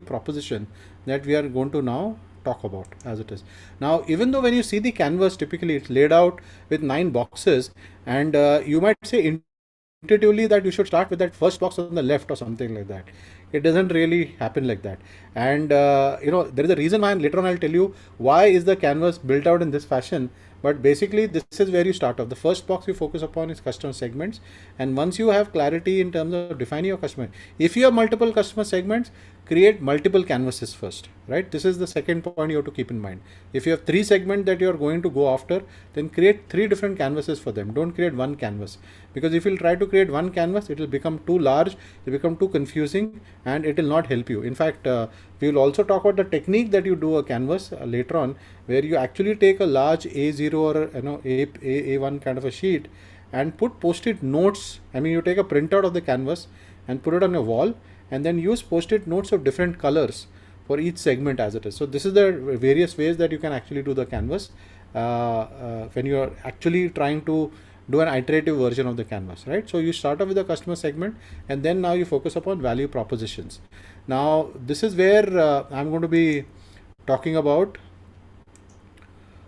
proposition that we are going to now talk about as it is. Now, even though when you see the canvas, typically it's laid out with 9 boxes, and you might say intuitively that you should start with that first box on the left or something like that. It doesn't really happen like that. And there is a reason why, and later on I'll tell you why is the canvas built out in this fashion. But basically, this is where you start off. The first box you focus upon is customer segments, and once you have clarity in terms of defining your customer, if you have multiple customer segments, create multiple canvases first, right? This is the second point you have to keep in mind. If you have 3 segments that you are going to go after, then create 3 different canvases for them. Don't create one canvas, because if you try to create one canvas, it will become too large, it will become too confusing, and it will not help you. In fact, we will also talk about the technique that you do a canvas later on, where you actually take a large A0 or A1 kind of a sheet and put post-it notes. I mean, you take a printout of the canvas and put it on your wall, and then use post-it notes of different colors for each segment as it is. So this is the various ways that you can actually do the canvas when you are actually trying to do an iterative version of the canvas, right? So you start off with the customer segment, and then now you focus upon value propositions. Now this is where I'm going to be talking about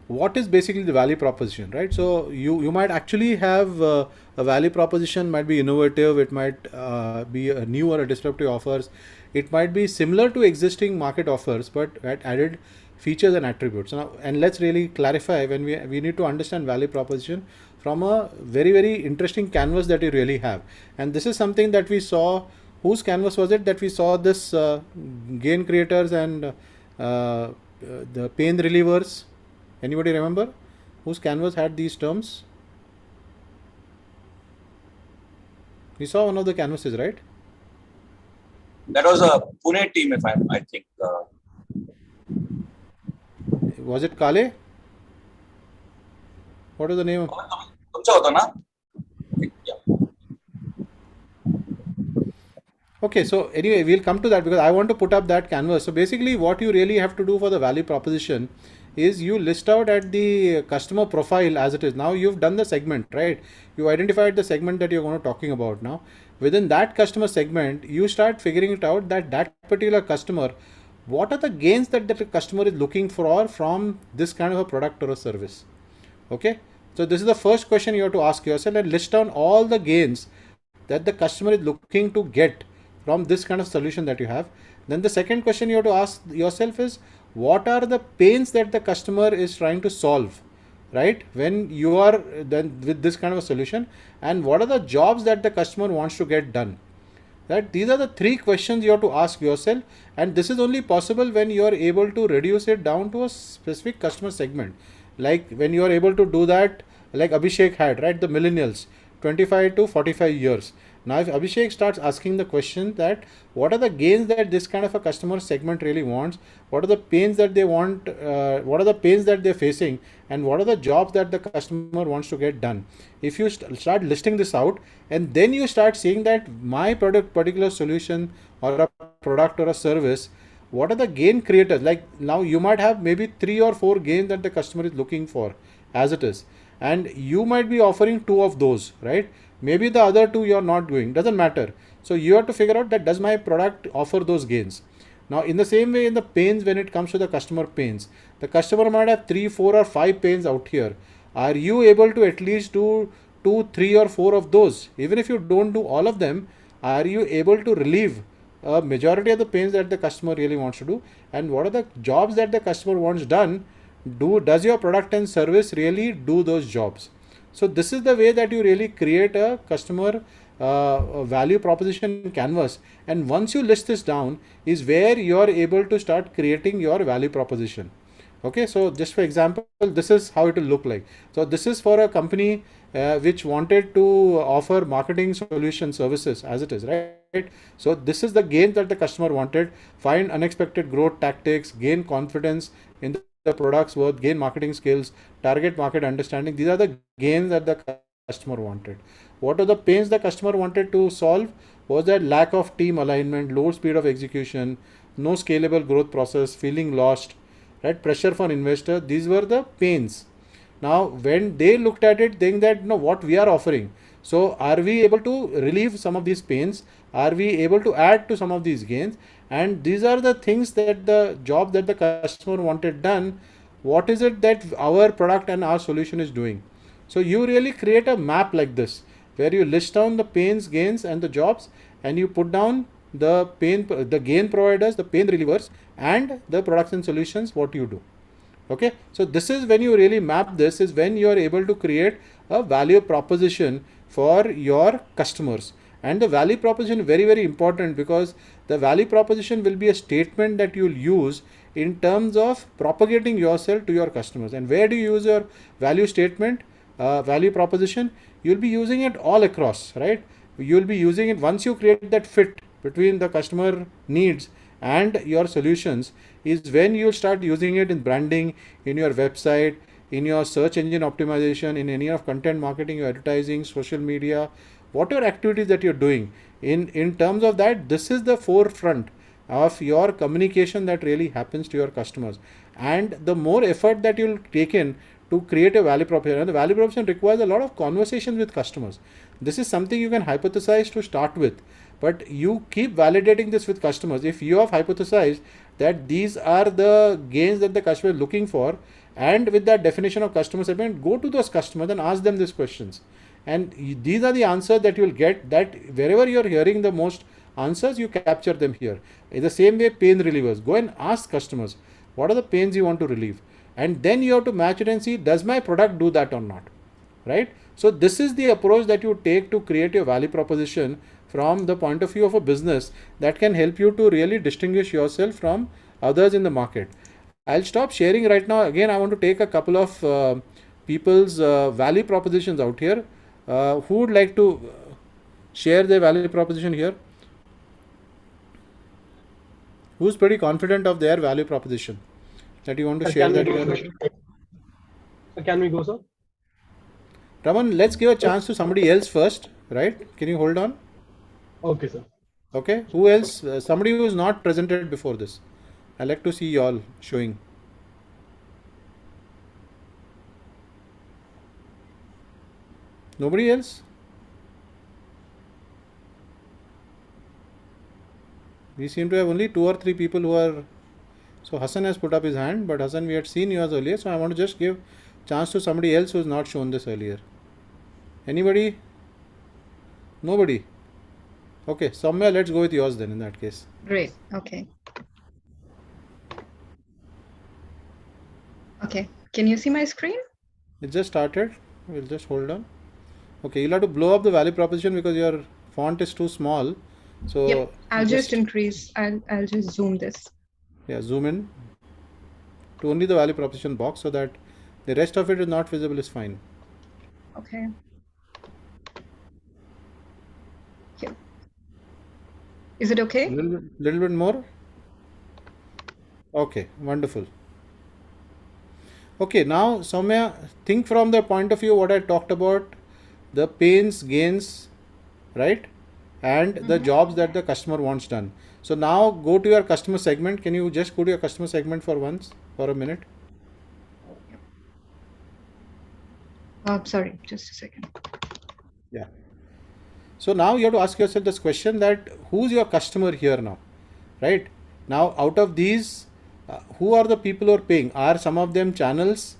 what is basically the value proposition, right? So you might actually have a value proposition, might be innovative, it might be a new or a disruptive offers, it might be similar to existing market offers but added features and attributes. Now, and let's really clarify, when we need to understand value proposition from a very, very interesting canvas that you really have. And this is something that we saw. Whose canvas was it that we saw this gain creators and the pain relievers? Anybody remember whose canvas had these terms? We saw one of the canvases, right? That was a Pune team, if I think. Was it Kale? What is the name? Okay, so anyway, we'll come to that because I want to put up that canvas. So basically, what you really have to do for the value proposition is you list out at the customer profile as it is. Now you've done the segment, right? You identified the segment that you're going to talking about now. Within that customer segment, you start figuring it out that particular customer, what are the gains that the customer is looking for from this kind of a product or a service. Okay, so this is the first question you have to ask yourself, and list down all the gains that the customer is looking to get from this kind of solution that you have. Then the second question you have to ask yourself is, what are the pains that the customer is trying to solve, right, when you are then with this kind of a solution, and what are the jobs that the customer wants to get done. That these are the 3 questions you have to ask yourself, and this is only possible when you are able to reduce it down to a specific customer segment. Like when you are able to do that, like Abhishek had, right, the millennials, 25 to 45 years. Now, if Abhishek starts asking the question that what are the gains that this kind of a customer segment really wants, what are the pains that they want, what are the pains that they're facing, and what are the jobs that the customer wants to get done. If you start listing this out, and then you start seeing that my particular solution or a product or a service, what are the gain creators? Like now you might have maybe 3 or 4 gains that the customer is looking for as it is, and you might be offering 2 of those, right? Maybe the other 2 you're not doing, doesn't matter. So you have to figure out that does my product offer those gains. Now in the same way, in the pains, when it comes to the customer pains, the customer might have 3, 4 or 5 pains out here. Are you able to at least do 2, 3 or 4 of those? Even if you don't do all of them, are you able to relieve a majority of the pains that the customer really wants to do? And what are the jobs that the customer wants done? Does your product and service really do those jobs? So this is the way that you really create a customer value proposition canvas. And once you list this down is where you are able to start creating your value proposition. Okay, so just for example, this is how it will look like. So this is for a company which wanted to offer marketing solution services as it is, right? So this is the gain that the customer wanted: find unexpected growth tactics, gain confidence in the product's worth, gain marketing skills, target market understanding. These are the gains that the customer wanted. What are the pains the customer wanted to solve? Was that lack of team alignment, low speed of execution, no scalable growth process, feeling lost, right? Pressure for investor. These were the pains. Now, when they looked at it, saying that what we are offering. So, are we able to relieve some of these pains? Are we able to add to some of these gains? and these are the things that the job that the customer wanted done. What is it that our product and our solution is doing? So you really create a map like this, where you list down the pains, gains, and the jobs, and you put down the gain providers, the pain relievers, and the products and solutions, what you do. Okay, so this is when you really map this, is when you are able to create a value proposition for your customers. And the value proposition very, very important, because the value proposition will be a statement that you'll use in terms of propagating yourself to your customers. And where do you use your value statement, value proposition? You'll be using it all across, right? You'll be using it once you create that fit between the customer needs and your solutions, is when you start using it in branding, in your website, in your search engine optimization, in any of content marketing, your advertising, social media, whatever activities that you're doing. In terms of that, this is the forefront of your communication that really happens to your customers. And the more effort that you'll take in to create a value proposition, and the value proposition requires a lot of conversations with customers. This is something you can hypothesize to start with, but you keep validating this with customers. If you have hypothesized that these are the gains that the customer is looking for, and with that definition of customer segment, go to those customers and ask them these questions, and these are the answers that you will get. That wherever you are hearing the most answers, you capture them here. In the same way, pain relievers, go and ask customers what are the pains you want to relieve, and then you have to match it and see, does my product do that or not, right? So this is the approach that you take to create your value proposition from the point of view of a business, that can help you to really distinguish yourself from others in the market. I'll stop sharing right now. Again, I want to take a couple of people's value propositions out here. Who would like to share their value proposition here? Who's pretty confident of their value proposition that you want to share that here? Can we go, sir? Raman, let's give a chance to somebody else first, right? Can you hold on? Okay, sir. Okay. Who else? Somebody who is not presented before this. I like to see you all showing. Nobody else? We seem to have only 2 or 3 people who are. So Hassan has put up his hand, but Hassan, we had seen yours earlier, so I want to just give chance to somebody else who has not shown this earlier. Anybody? Nobody. Okay, Soumya, let's go with yours then in that case. Great. Okay. Okay. Can you see my screen? It just started. We'll just hold on. Okay, you'll have to blow up the value proposition because your font is too small. So Yep. I'll just increase. I'll just zoom this. yeah, zoom in to only the value proposition box, so that the rest of it is not visible is fine. Okay. Yep. Is it okay? Little bit more. Okay, wonderful. Okay, now Soumya, think from the point of view what I talked about, the pains, gains, right? And the jobs that the customer wants done. So now go to your customer segment. Can you just go to your customer segment for once, for a minute? Sorry, just a second. Yeah. So now you have to ask yourself this question, that who's your customer here now, right? Now out of these, who are the people who are paying? Are some of them channels?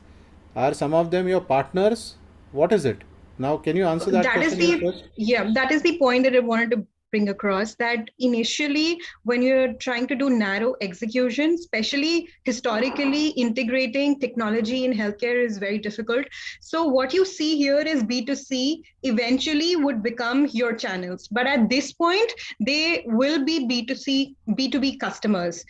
Are some of them your partners? What is it? Now can you answer that That is question the first? yeah, that is the point that I wanted to bring across, that initially when you're trying to do narrow execution, especially historically, integrating technology in healthcare is very difficult. So what you see here is B2C eventually would become your channels, but at this point they will be B2C, B2B customers,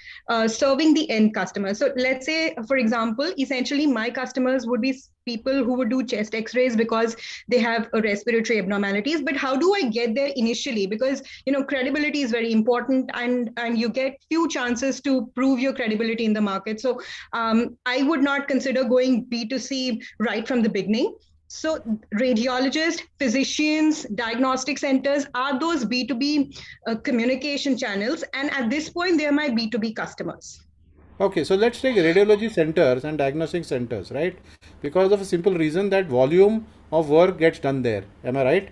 serving the end customer. So let's say, for example, essentially my customers would be people who would do chest x-rays because they have a respiratory abnormalities. But how do I get there initially? Because credibility is very important, and you get few chances to prove your credibility in the market. So I would not consider going B2C right from the beginning. So radiologists, physicians, diagnostic centers are those B2B communication channels, and at this point they are my B2B customers. Okay, so let's take radiology centers and diagnostic centers, right? Because of a simple reason that volume of work gets done there. Am I right?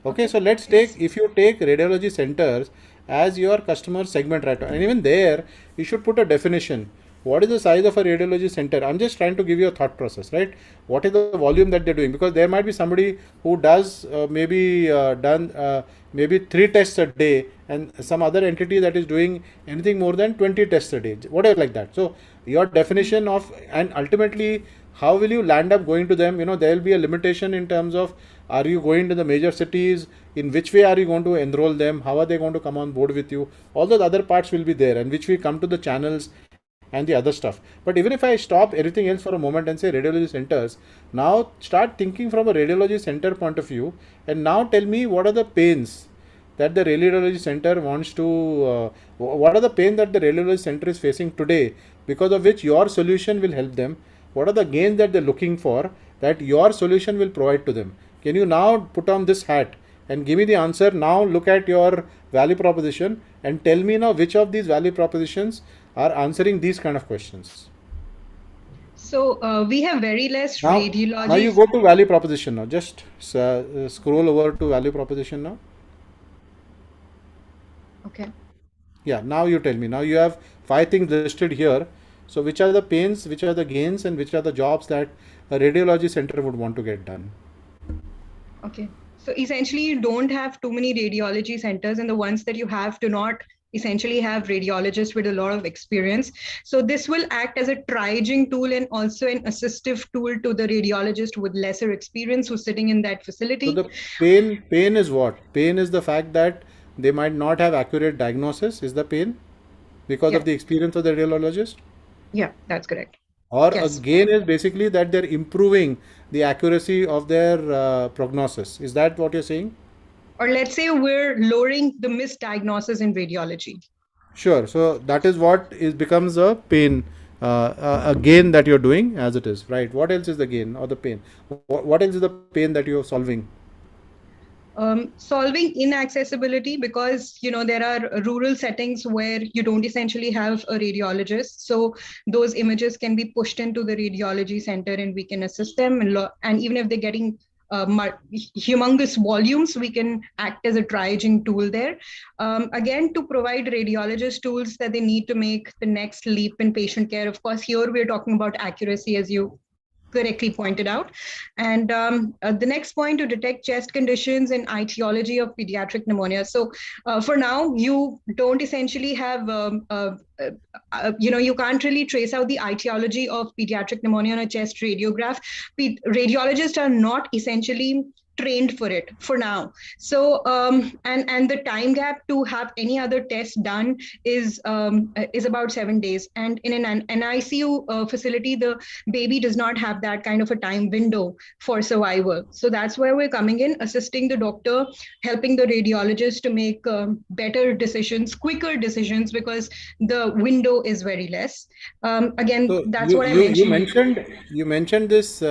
Okay, so let's take, if you take radiology centers as your customer segment right now. And even there, you should put a definition. What is the size of a radiology center? I'm just trying to give you a thought process, right? What is the volume that they're doing? Because there might be somebody who does maybe 3 tests a day, and some other entity that is doing anything more than 20 tests a day, whatever like that. So your definition of, and ultimately, how will you land up going to them? There will be a limitation in terms of, are you going to the major cities? In which way are you going to enroll them? How are they going to come on board with you? All those other parts will be there, and which we come to the channels and the other stuff. But even if I stop everything else for a moment and say radiology centers, now start thinking from a radiology center point of view, and now tell me what are the pains that the radiology center wants to, what are the pains that the radiology center is facing today, because of which your solution will help them. What are the gains that they're looking for that your solution will provide to them? Can you now put on this hat and give me the answer? Now look at your value proposition and tell me now which of these value propositions are answering these kind of questions. So we have very less Now radiology. you go to value proposition now. Just scroll over to value proposition now. Okay. Yeah, now you tell me. Now you have 5 things listed here. So which are the pains, which are the gains, and which are the jobs that a radiology center would want to get done? Okay. So essentially, you don't have too many radiology centers, and the ones that you have do not essentially have radiologists with a lot of experience. So this will act as a triaging tool and also an assistive tool to the radiologist with lesser experience who's sitting in that facility. So the pain is what? Pain is the fact that they might not have accurate diagnosis. Is the pain because Yeah. of the experience of the radiologist? Yeah, that's correct. Or Yes. a gain is basically that they're improving the accuracy of their prognosis. Is that what you're saying? Or let's say we're lowering the misdiagnosis in radiology. Sure. So that is what becomes a pain, a gain that you're doing as it is, right? What else is the gain or the pain? What else is the pain that you're solving? Solving inaccessibility, because there are rural settings where you don't essentially have a radiologist, so those images can be pushed into the radiology center and we can assist them, and even if they're getting humongous volumes, we can act as a triaging tool there, again to provide radiologists tools that they need to make the next leap in patient care. Of course, here we're talking about accuracy, as you correctly pointed out. And the next point, to detect chest conditions and etiology of pediatric pneumonia. So for now, you don't essentially have, you can't really trace out the etiology of pediatric pneumonia on a chest radiograph. Radiologists are not essentially trained for it for now. So and the time gap to have any other test done is about 7 days. And in an NICU facility, the baby does not have that kind of a time window for survival. So that's where we're coming in, assisting the doctor, helping the radiologist to make better decisions, quicker decisions, because the window is very less. Again, So that's what I mentioned. You mentioned this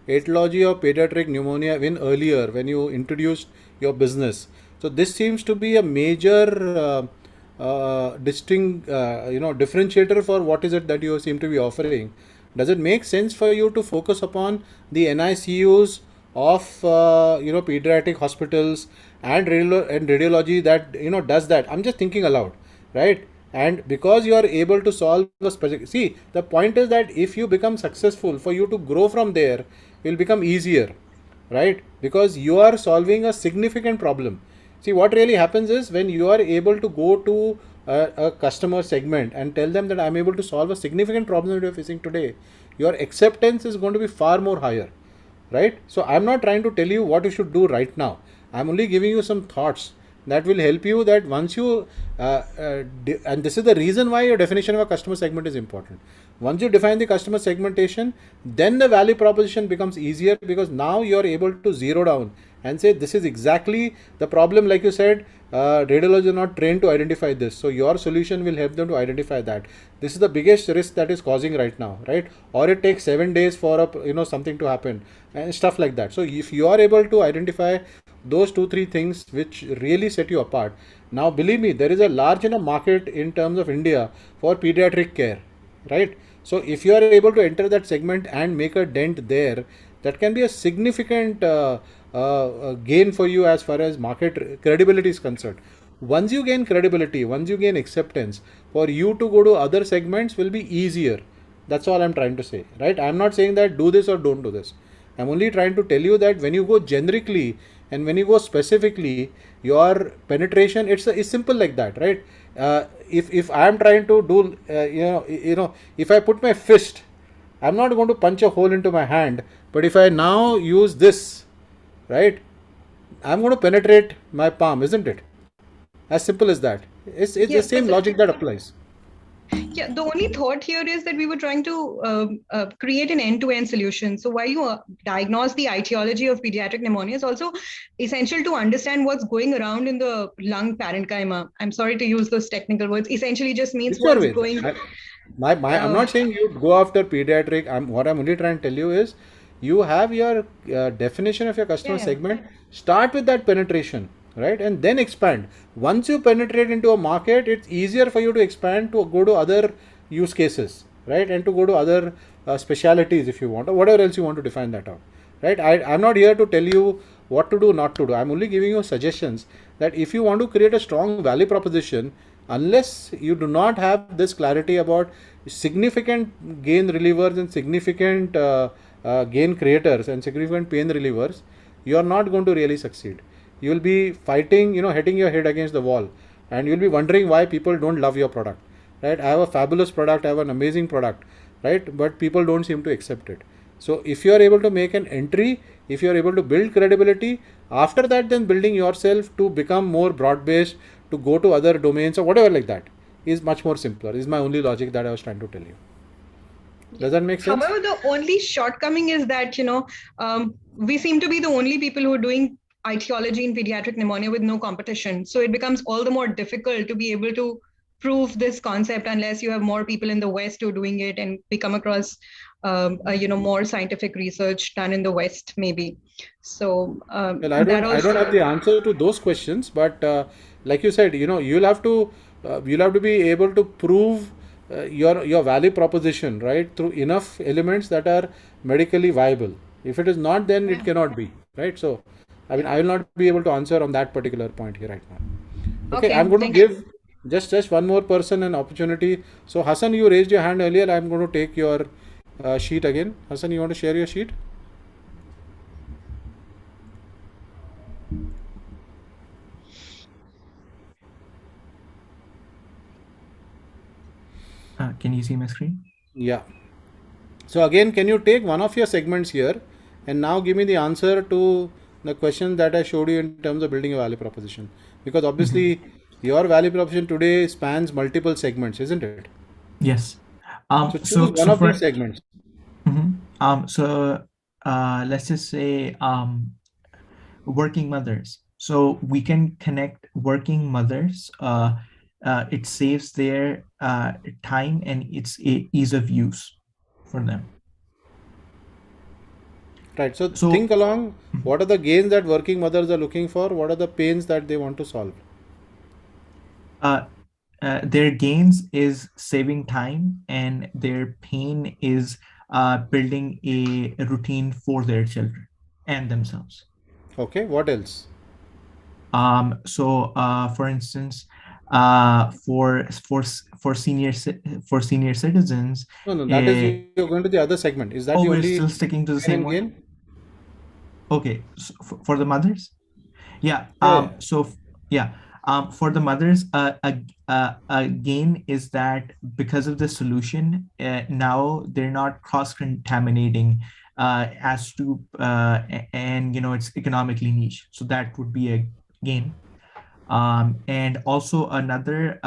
etiology of pediatric pneumonia even earlier when you introduced your business. So this seems to be a major differentiator for what is it that you seem to be offering. Does it make sense for you to focus upon the NICUs of pediatric hospitals and radiology that does that? I'm just thinking aloud, right? And because you are able to solve a specific, see, the point is that if you become successful, for you to grow from there will become easier, right? Because you are solving a significant problem. See, what really happens is when you are able to go to a customer segment and tell them that I'm able to solve a significant problem that you're facing today, your acceptance is going to be far more higher, right? So I'm not trying to tell you what you should do right now. I'm only giving you some thoughts that will help you, that once you and this is the reason why your definition of a customer segment is important. Once you define the customer segmentation, then the value proposition becomes easier, because now you're able to zero down and say this is exactly the problem. Like you said, radiologists are not trained to identify this, so your solution will help them to identify that this is the biggest risk that is causing right now, right? Or it takes 7 days for something to happen and stuff like that. So if you are able to identify those 2-3 things which really set you apart, now believe me, there is a large enough market in terms of India for pediatric care, right? So if you are able to enter that segment and make a dent there, that can be a significant gain for you as far as market credibility is concerned. Once you gain credibility, once you gain acceptance, for you to go to other segments will be easier. That's all I'm trying to say, right? I'm not saying that do this or don't do this. I'm only trying to tell you that when you go generically and when you go specifically, your penetration it's simple like that, right? If I'm trying to do if I put my fist, I'm not going to punch a hole into my hand, but if I now use this, right, I'm going to penetrate my palm, isn't it? As simple as that. It's the Yeah, same but logic that applies. yeah, the only thought here is that we were trying to create an end-to-end solution. So while you diagnose the etiology of pediatric pneumonia, it's also essential to understand what's going around in the lung parenchyma. I'm sorry to use those technical words. Essentially, just means Whichever what's way. going. I'm not saying you go after pediatric. What I'm only trying to tell you is you have your definition of your customer Yeah. segment. Start with that penetration, right? And then expand. Once you penetrate into a market, it's easier for you to expand to go to other use cases, right? And to go to other specialities if you want, or whatever else you want to define that out, right? I'm not here to tell you what to do, not to do. I'm only giving you suggestions that if you want to create a strong value proposition, unless you do not have this clarity about significant gain relievers and significant gain creators and significant pain relievers, you are not going to really succeed. You will be fighting, hitting your head against the wall, and you'll be wondering why people don't love your product, right? I have a fabulous product, I have an amazing product, right? But people don't seem to accept it. So if you are able to make an entry, if you are able to build credibility, after that then building yourself to become more broad based, to go to other domains or whatever like that is much more simpler, is my only logic that I was trying to tell you. Does that make sense? However, the only shortcoming is that, we seem to be the only people who are doing etiology in pediatric pneumonia with no competition. So it becomes all the more difficult to be able to prove this concept unless you have more people in the West who are doing it, and we come across, more scientific research done in the West, maybe. So Well, I that don't have also. the answer to those questions, but like you said, you'll have to be able to prove your value proposition, right, through enough elements that are medically viable. If it is not, then it cannot be, right? So, I mean, I will not be able to answer on that particular point here right now. Okay, Okay, I'm going to thank you. give just one more person an opportunity. So, Hassan, you raised your hand earlier. I'm going to take your sheet again. Hassan, you want to share your sheet? Can you see my screen? Yeah. So again, can you take one of your segments here and now give me the answer to the question that I showed you in terms of building a value proposition? Because obviously your value proposition today spans multiple segments, isn't it? Yes. So choose one of these segments. Let's just say working mothers. So we can connect working mothers. It saves their time and it's ease of use for them. Right. So think along, what are the gains that working mothers are looking for? What are the pains that they want to solve? Their gains is saving time, and their pain is building a routine for their children and themselves. Okay. What else? For instance, for senior citizens. No, that is you're going to the other segment. Is that the we're only still sticking to the same one? gain? Okay, so for the mothers, yeah. Yeah. For the mothers, a gain is that because of the solution, now they're not cross-contaminating as to and it's economically niche. So that would be a gain. And also another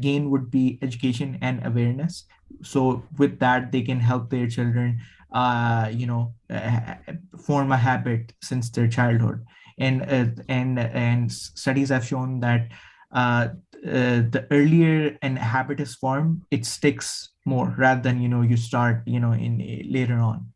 gain would be education and awareness. So with that, they can help their children, form a habit since their childhood. And studies have shown that the earlier an habit is formed, it sticks more rather than you start in later on.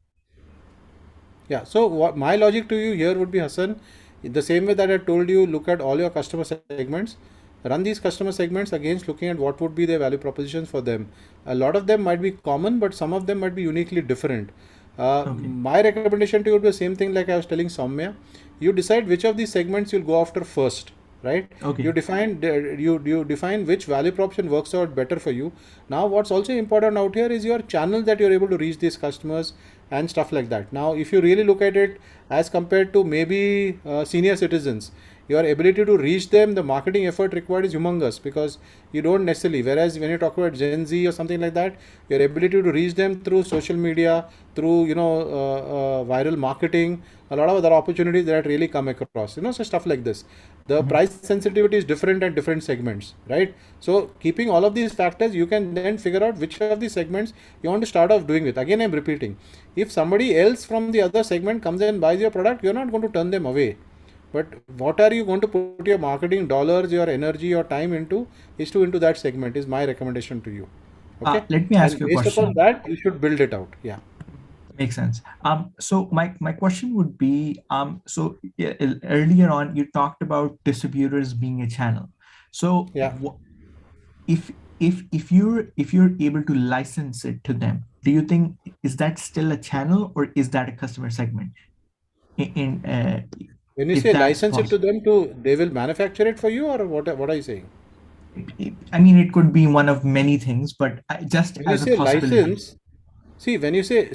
Yeah. So what my logic to you here would be, Hassan, in the same way that I told you, look at all your customer segments, run these customer segments against looking at what would be their value propositions for them. A lot of them might be common, but some of them might be uniquely different. My recommendation to you would be the same thing like I was telling Soumya. You decide which of these segments you'll go after first, right? Okay. You define which value proposition works out better for you. Now, what's also important out here is your channel that you're able to reach these customers and stuff like that. Now, if you really look at it as compared to maybe senior citizens, your ability to reach them, the marketing effort required is humongous, because you don't necessarily, whereas when you talk about Gen Z or something like that, your ability to reach them through social media, through viral marketing, a lot of other opportunities that really come across, so stuff like this. The price sensitivity is different at different segments, right? So keeping all of these factors, you can then figure out which of these segments you want to start off doing with. Again, I'm repeating, if somebody else from the other segment comes and buys your product, you're not going to turn them away. But what are you going to put your marketing dollars, your energy, your time into that segment is my recommendation to you. Okay. Let me ask And you a based question. upon that, you should build it out. Yeah. Makes sense. So my question would be, so earlier on you talked about distributors being a channel. So Yeah. if you're able to license it to them, do you think is that still a channel or is that a customer segment? When you If say that's license it to possible. them, they will manufacture it for you, or what are you saying? I mean, it could be one of many things, but just When you as a say possibility. license,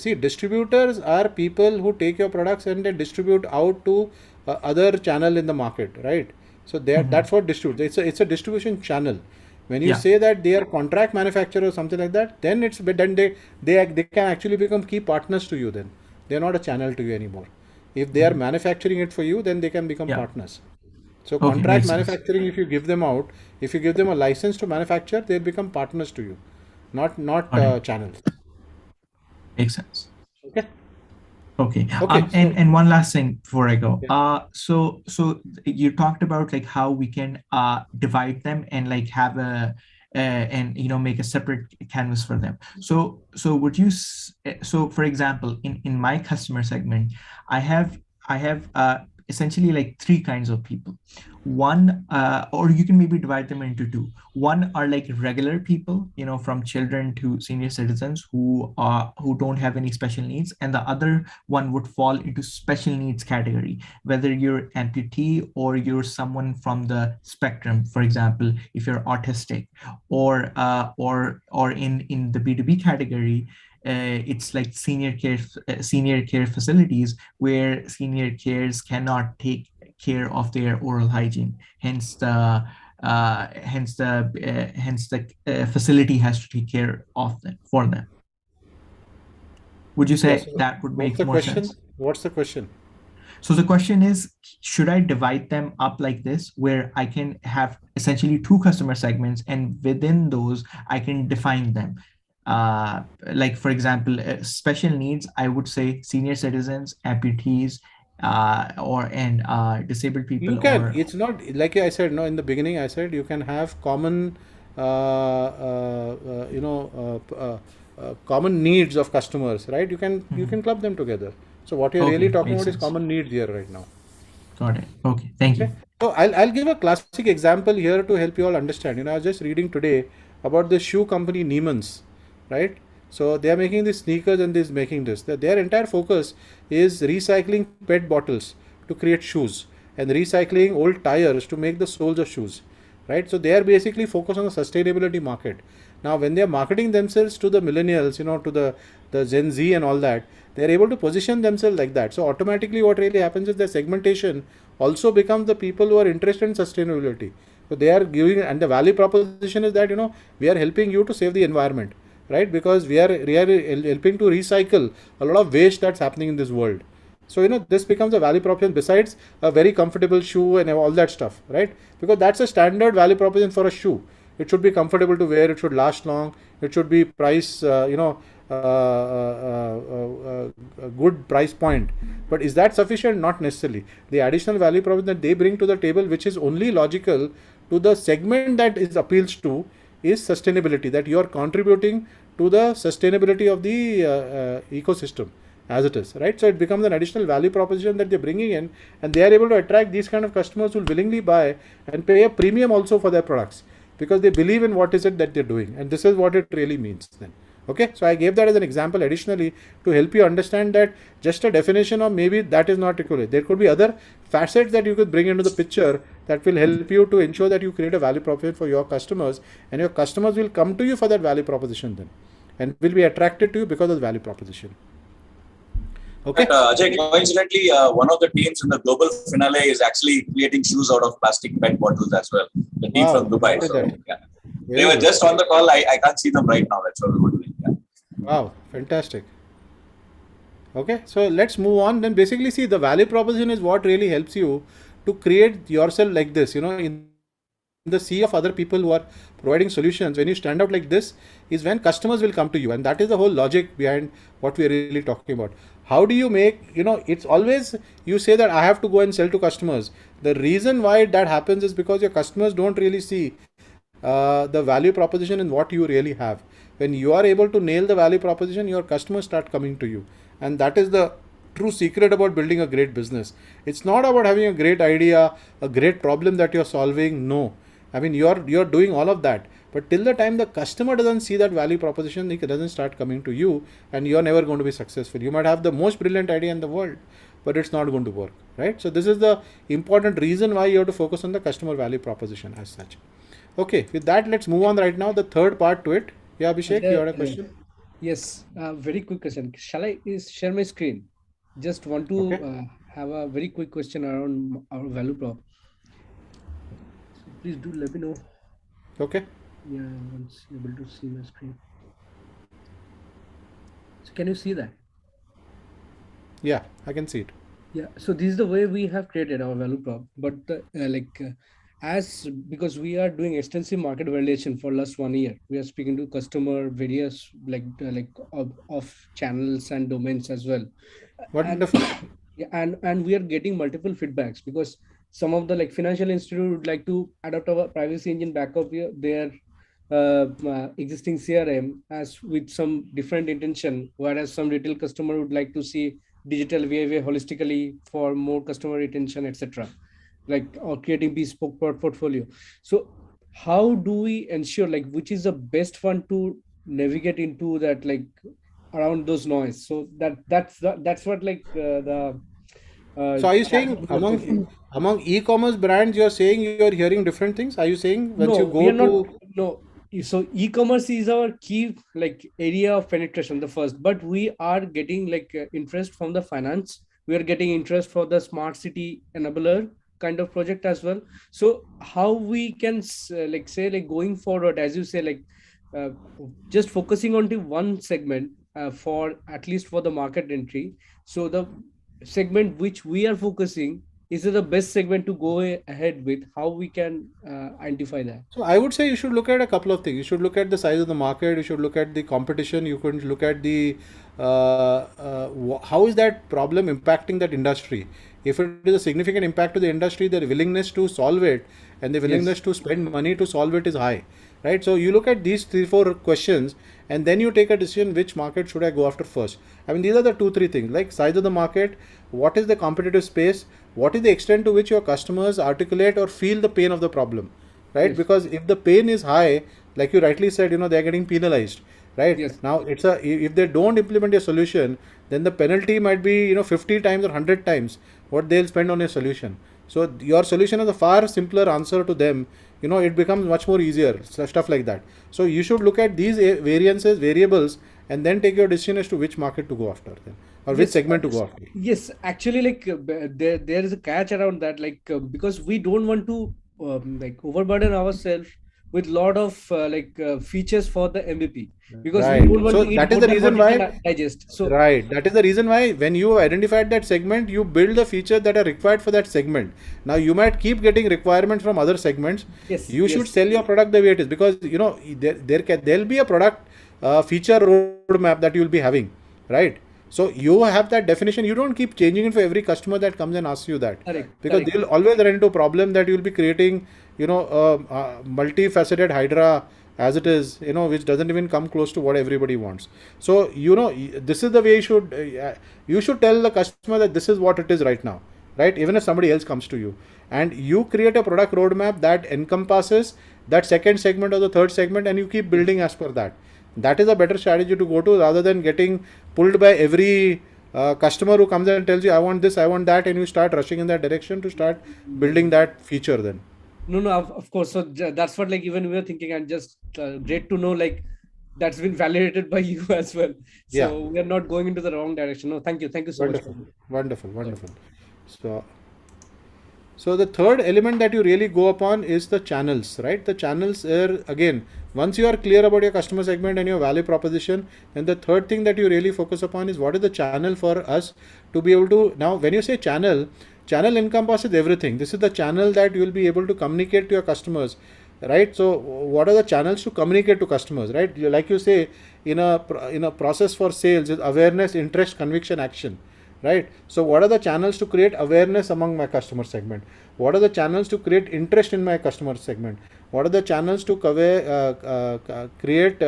see, distributors are people who take your products and they distribute out to other channel in the market, right? So Mhm. that's what distribute. It's a distribution channel. When you Yeah. say that they are contract manufacturer or something like that, then they can actually become key partners to you. Then they're not a channel to you anymore. If they are Mhm. manufacturing it for you, then they can become Yeah. partners. So Okay, contract makes sense. manufacturing, if you give them out, if you give them a license to manufacture, they'll become partners to you, not Got it. channels. Makes sense. Okay. Okay. Okay. So And one last thing before I go. yeah. So you talked about like how we can divide them and like have and make a separate canvas for them. So would you so for example, in my customer segment, I have essentially like three kinds of people. One, or you can maybe divide them into two. One are like regular people, from children to senior citizens who don't have any special needs, and the other one would fall into special needs category, whether you're amputee or you're someone from the spectrum. For example, if you're autistic, or in the B2B category, it's like senior care facilities where senior cares cannot take care of their oral hygiene. Hence the facility has to take care of them for them. Would you Yes. say that would What's make the more question? sense? What's the question? So the question is, should I divide them up like this, where I can have essentially two customer segments, and within those, I can define them? Like, for example, special needs, I would say senior citizens, amputees, and disabled You people, can. or It's not like I said. No, in the beginning, I said you can have common, common needs of customers, right? You can Mhm. club them together. So what you're really Okay, talking makes about is sense. common needs here right now. Got it. Okay, thank Okay. you. So I'll give a classic example here to help you all understand. I was just reading today about the shoe company Neiman's, right? So they are making these sneakers and this making this. Their entire focus is recycling PET bottles to create shoes and recycling old tires to make the soles of shoes, right? So they are basically focused on the sustainability market. Now, when they are marketing themselves to the millennials, to the Gen Z and all that, they are able to position themselves like that. So automatically, what really happens is the segmentation also becomes the people who are interested in sustainability. So they are giving, and the value proposition is that we are helping you to save the environment, right? Because we are helping to recycle a lot of waste that's happening in this world. So this becomes a value proposition besides a very comfortable shoe and all that stuff, right? Because that's a standard value proposition for a shoe. It should be comfortable to wear. It should last long. It should be price, a good price point. But is that sufficient? Not necessarily. The additional value proposition that they bring to the table, which is only logical to the segment that is appeals to, is sustainability. That you are contributing to the sustainability of the ecosystem as it is, right? So it becomes an additional value proposition that they're bringing in, and they are able to attract these kind of customers who will willingly buy and pay a premium also for their products because they believe in what is it that they're doing, and this is what it really means then. Okay, so I gave that as an example additionally to help you understand that just a definition of maybe that is not equivalent. There could be other facets that you could bring into the picture that will help you to ensure that you create a value proposition for your customers, and your customers will come to you for that value proposition then, and will be attracted to you because of the value proposition. Okay. Ajay, coincidentally, one of the teams in the global finale is actually creating shoes out of plastic PET bottles as well. The team from Dubai. So, yeah. They were just on the call. I can't see them right now. That's what we were doing. Yeah. Wow, fantastic. Okay, so let's move on. Then basically, see, the value proposition is what really helps you to create yourself like this. In the sea of other people who are providing solutions, when you stand out like this, is when customers will come to you, and that is the whole logic behind what we are really talking about. How do you make, it's always, you say that I have to go and sell to customers. The reason why that happens is because your customers don't really see the value proposition in what you really have. When you are able to nail the value proposition, your customers start coming to you, and that is the true secret about building a great business. It's not about having a great idea, a great problem that you're solving. No, I mean, you're doing all of that, but till the time the customer doesn't see that value proposition, it doesn't start coming to you, and you're never going to be successful. You might have the most brilliant idea in the world, but it's not going to work, right? So this is the important reason why you have to focus on the customer value proposition as such. Okay, with that, let's move on right now, the third part to it. Yeah, Abhishek, you had a question? Yes, very quick question. Shall I share my screen? Just want to have a very quick question around our value prop. So please do let me know. Okay. Yeah, once able to see my screen. So can you see that? Yeah, I can see it. Yeah, so this is the way we have created our value prop, but because we are doing extensive market validation for last 1 year, we are speaking to customer various of channels and domains as well. Wonderful. And we are getting multiple feedbacks because some of the financial institute would like to adopt our privacy engine backup their existing CRM as with some different intention, whereas some retail customer would like to see digital behavior holistically for more customer retention, etc., or creating bespoke portfolio. So how do we ensure which is the best one to navigate into that around those noise? So that's what the so are you saying among e-commerce brands, you're saying you're hearing different things? Are you saying once you go to... No. So e-commerce is our key area of penetration, the first, but we are getting interest from the finance. We are getting interest for the smart city enabler kind of project as well. So how we can say going forward, as you say, just focusing on the one segment for at least for the market entry. So the segment which we are focusing is the best segment to go ahead with. How we can identify that? So I would say you should look at a couple of things. You should look at the size of the market. You should look at the competition. You could look at the how is that problem impacting that industry. If it is a significant impact to the industry, their willingness to solve it and the willingness to spend money to solve it is high, right? So you look at these 3-4 questions, and then you take a decision which market should I go after first. I mean, these are the 2-3 things, like size of the market, what is the competitive space, what is the extent to which your customers articulate or feel the pain of the problem, right? Yes. Because if the pain is high, like you rightly said, they are getting penalized, right? Yes. Now if they don't implement your solution, then the penalty might be 50 times or 100 times what they'll spend on your solution. So your solution is a far simpler answer to them. It becomes much more easier, stuff like that. So you should look at these variables, and then take your decision as to which market to go after then, or which segment to go after. Yes, actually, there is a catch around that, because we don't want to overburden ourselves with lot of features for the MVP, because we don't want to that is the reason why digest. So that is the reason why when you identified that segment, you build the features that are required for that segment. Now you might keep getting requirements from other segments. Yes, you should sell your product the way it is, because there'll be a product feature roadmap that you'll be having, right? So you have that definition. You don't keep changing it for every customer that comes and asks you that. Correct. Because they'll always run into a problem that you'll be creating, multifaceted hydra as it is, which doesn't even come close to what everybody wants. So, this is the way you should tell the customer that this is what it is right now, right? Even if somebody else comes to you, and you create a product roadmap that encompasses that second segment or the third segment, and you keep building as per that. That is a better strategy to go to, rather than getting pulled by every customer who comes and tells you, I want this, I want that, and you start rushing in that direction to start building that feature then. No, of course. So that's what like even we were thinking, and just great to know like that's been validated by you as well. So Yeah. we are not going into the wrong direction. No, thank you so Wonderful. much. Wonderful. So the third element that you really go upon is the channels, right? The channels are, again, once you are clear about your customer segment and your value proposition, then the third thing that you really focus upon is what is the channel for us to be able to. Now when you say channel, channel encompasses everything. This is the channel that you will be able to communicate to your customers, right? So what are the channels to communicate to customers, right? Like you say, in a process for sales is awareness, interest, conviction, action, right? So what are the channels to create awareness among my customer segment? What are the channels to create interest in my customer segment? What are the channels to create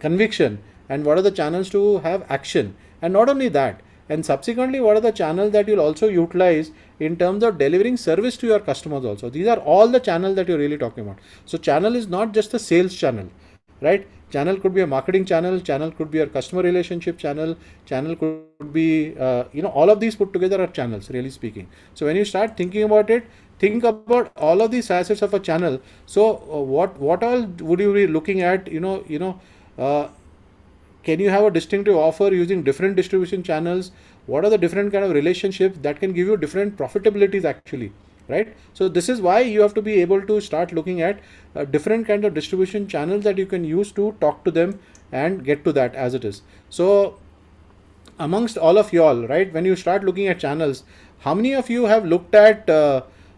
conviction? And what are the channels to have action? And not only that, and subsequently, what are the channels that you'll also utilize in terms of delivering service to your customers also? These are all the channels that you're really talking about. So channel is not just a sales channel, right? Channel could be a marketing channel, channel could be a customer relationship channel, channel could be, all of these put together are channels, really speaking. So when you start thinking about it, think about all of these facets of a channel. So what all would you be looking at? Can you have a distinctive offer using different distribution channels? What are the different kind of relationships that can give you different profitabilities actually, right? So this is why you have to be able to start looking at different kind of distribution channels that you can use to talk to them and get to that as it is. So amongst all of you all, right, when you start looking at channels, how many of you have looked at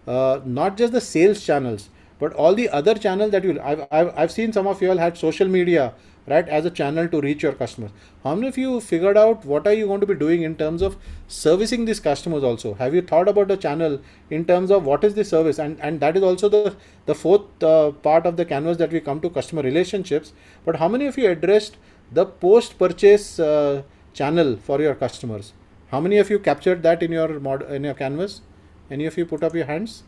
not just the sales channels, but all the other channels that I've seen some of you all had social media, right, as a channel to reach your customers. How many of you figured out what are you going to be doing in terms of servicing these customers also? Have you thought about the channel in terms of what is the service? And that is also the fourth part of the canvas that we come to, customer relationships. But how many of you addressed the post purchase channel for your customers? How many of you captured that in your canvas? Any of you put up your hands?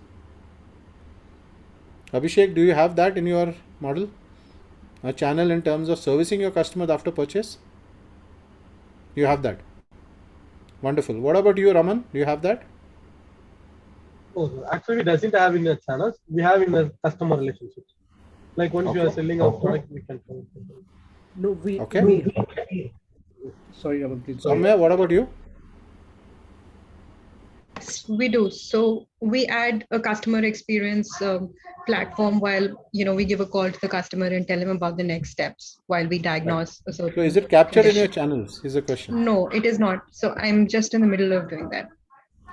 Abhishek, do you have that in your model? A channel in terms of servicing your customers after purchase? You have that. Wonderful. What about you, Raman? Do you have that? Oh, actually, we doesn't have in the channels. We have in the customer relationships. Like once we are selling our product, we can. No, we. Sorry, Raman, please. Soumya, what about you? We do. So we add a customer experience platform while we give a call to the customer and tell him about the next steps while we diagnose a certain. So is it captured in your channels? Is the question. No, it is not. So I'm just in the middle of doing that.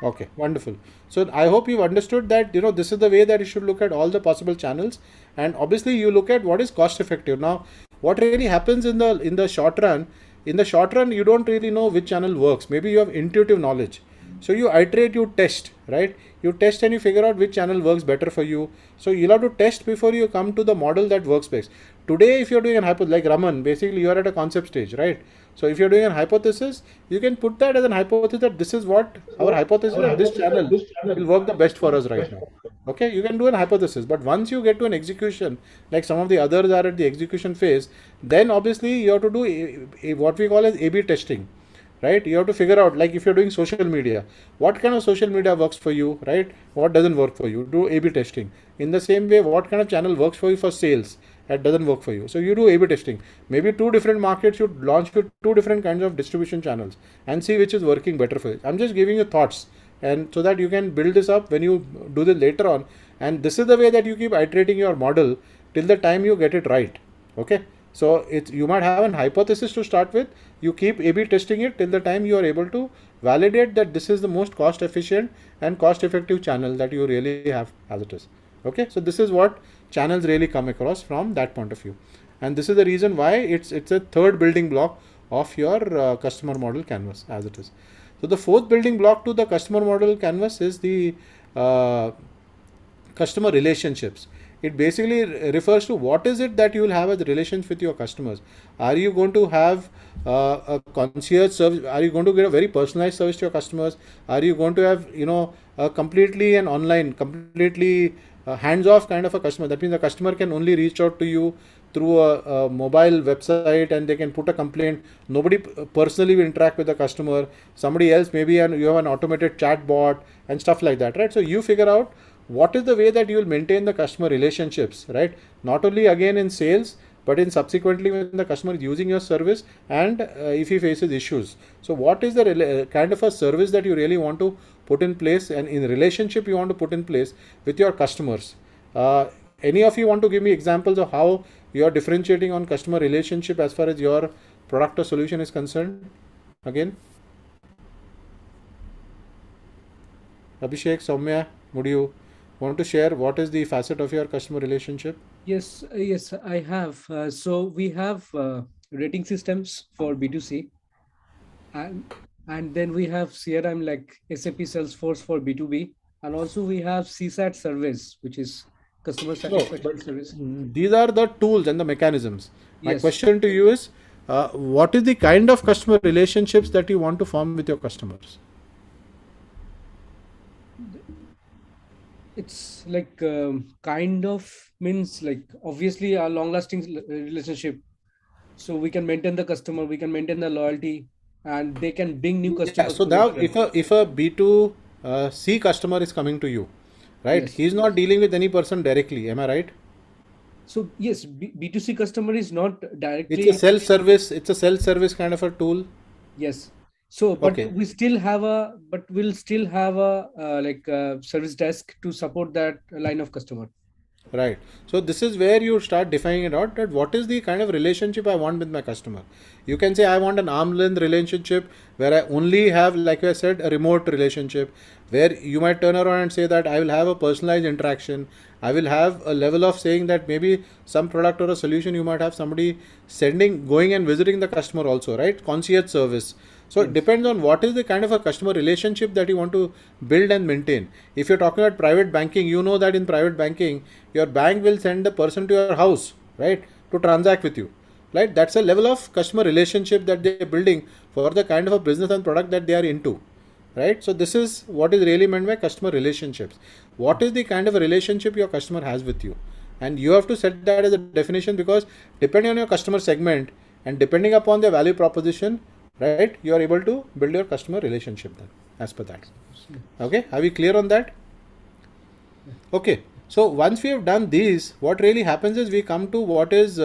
Okay, wonderful. So I hope you've understood that this is the way that you should look at all the possible channels, and obviously you look at what is cost effective. Now, what really happens in the short run? In the short run, you don't really know which channel works. Maybe you have intuitive knowledge. So you iterate, you test, right? You test and you figure out which channel works better for you. So you'll have to test before you come to the model that works best. Today, if you're doing an hypothesis, like Raman, basically you are at a concept stage, right? So if you're doing an hypothesis, you can put that as an hypothesis that this is what our hypothesis that this channel will work the best for us right now. Okay, you can do an hypothesis, but once you get to an execution, like some of the others are at the execution phase, then obviously you have to do what we call as A/B testing. Right, you have to figure out, like if you're doing social media, what kind of social media works for you, right? What doesn't work for you? Do A/B testing. In the same way, what kind of channel works for you for sales that doesn't work for you? So you do A/B testing. Maybe two different markets, you launch with two different kinds of distribution channels and see which is working better for you. I'm just giving you thoughts, and so that you can build this up when you do this later on. And this is the way that you keep iterating your model till the time you get it right. Okay. So you might have an hypothesis to start with. You keep A/B testing it till the time you are able to validate that this is the most cost efficient and cost effective channel that you really have as it is. Okay, so this is what channels really come across from that point of view, and this is the reason why it's a third building block of your customer model canvas as it is. So the fourth building block to the customer model canvas is the customer relationships. It basically refers to what is it that you will have as relations with your customers. Are you going to have a concierge service? Are you going to get a very personalized service to your customers? Are you going to have a completely an online, completely hands-off kind of a customer. That means the customer can only reach out to you through a mobile website, and they can put a complaint. Nobody personally will interact with the customer. Somebody else, maybe you have an automated chat bot and stuff like that, right? So you figure out what is the way that you will maintain the customer relationships, right? Not only again in sales, but in subsequently when the customer is using your service, and if he faces issues. So what is the kind of a service that you really want to put in place, and in relationship you want to put in place with your customers? Any of you want to give me examples of how you are differentiating on customer relationship as far as your product or solution is concerned? Again, Abhishek, Soumya, would you want to share what is the facet of your customer relationship? Yes, I have. So we have rating systems for B2C, and then we have CRM like SAP Salesforce for B2B, and also we have CSAT service, which is customer satisfaction service. These are the tools and the mechanisms. My Yes. question to you is, what is the kind of customer relationships that you want to form with your customers? It's like kind of means like obviously a long-lasting relationship. So we can maintain the customer, we can maintain the loyalty, and they can bring new Yeah, customers. so now if a B2C customer is coming to you, right? Yes. He's not dealing with any person directly. Am I right? So yes, B2C customer is not directly. It's a self-service kind of a tool. Yes. So, but Okay. we'll still have a like service desk to support that line of customer. Right. So this is where you start defining it out, that what is the kind of relationship I want with my customer. You can say I want an arm's length relationship where I only have, like I said, a remote relationship, where you might turn around and say that I will have a personalized interaction. I will have a level of saying that maybe some product or a solution you might have somebody going and visiting the customer also, right? Concierge service. So it depends on what is the kind of a customer relationship that you want to build and maintain. If you're talking about private banking, you know that in private banking, your bank will send the person to your house, right, to transact with you, right? That's a level of customer relationship that they're building for the kind of a business and product that they are into, right? So this is what is really meant by customer relationships. What is the kind of a relationship your customer has with you? And you have to set that as a definition, because depending on your customer segment and depending upon their value proposition, right, you are able to build your customer relationship then as per that. Okay, are we clear on that? Okay, so once we have done these, what really happens is we come to what is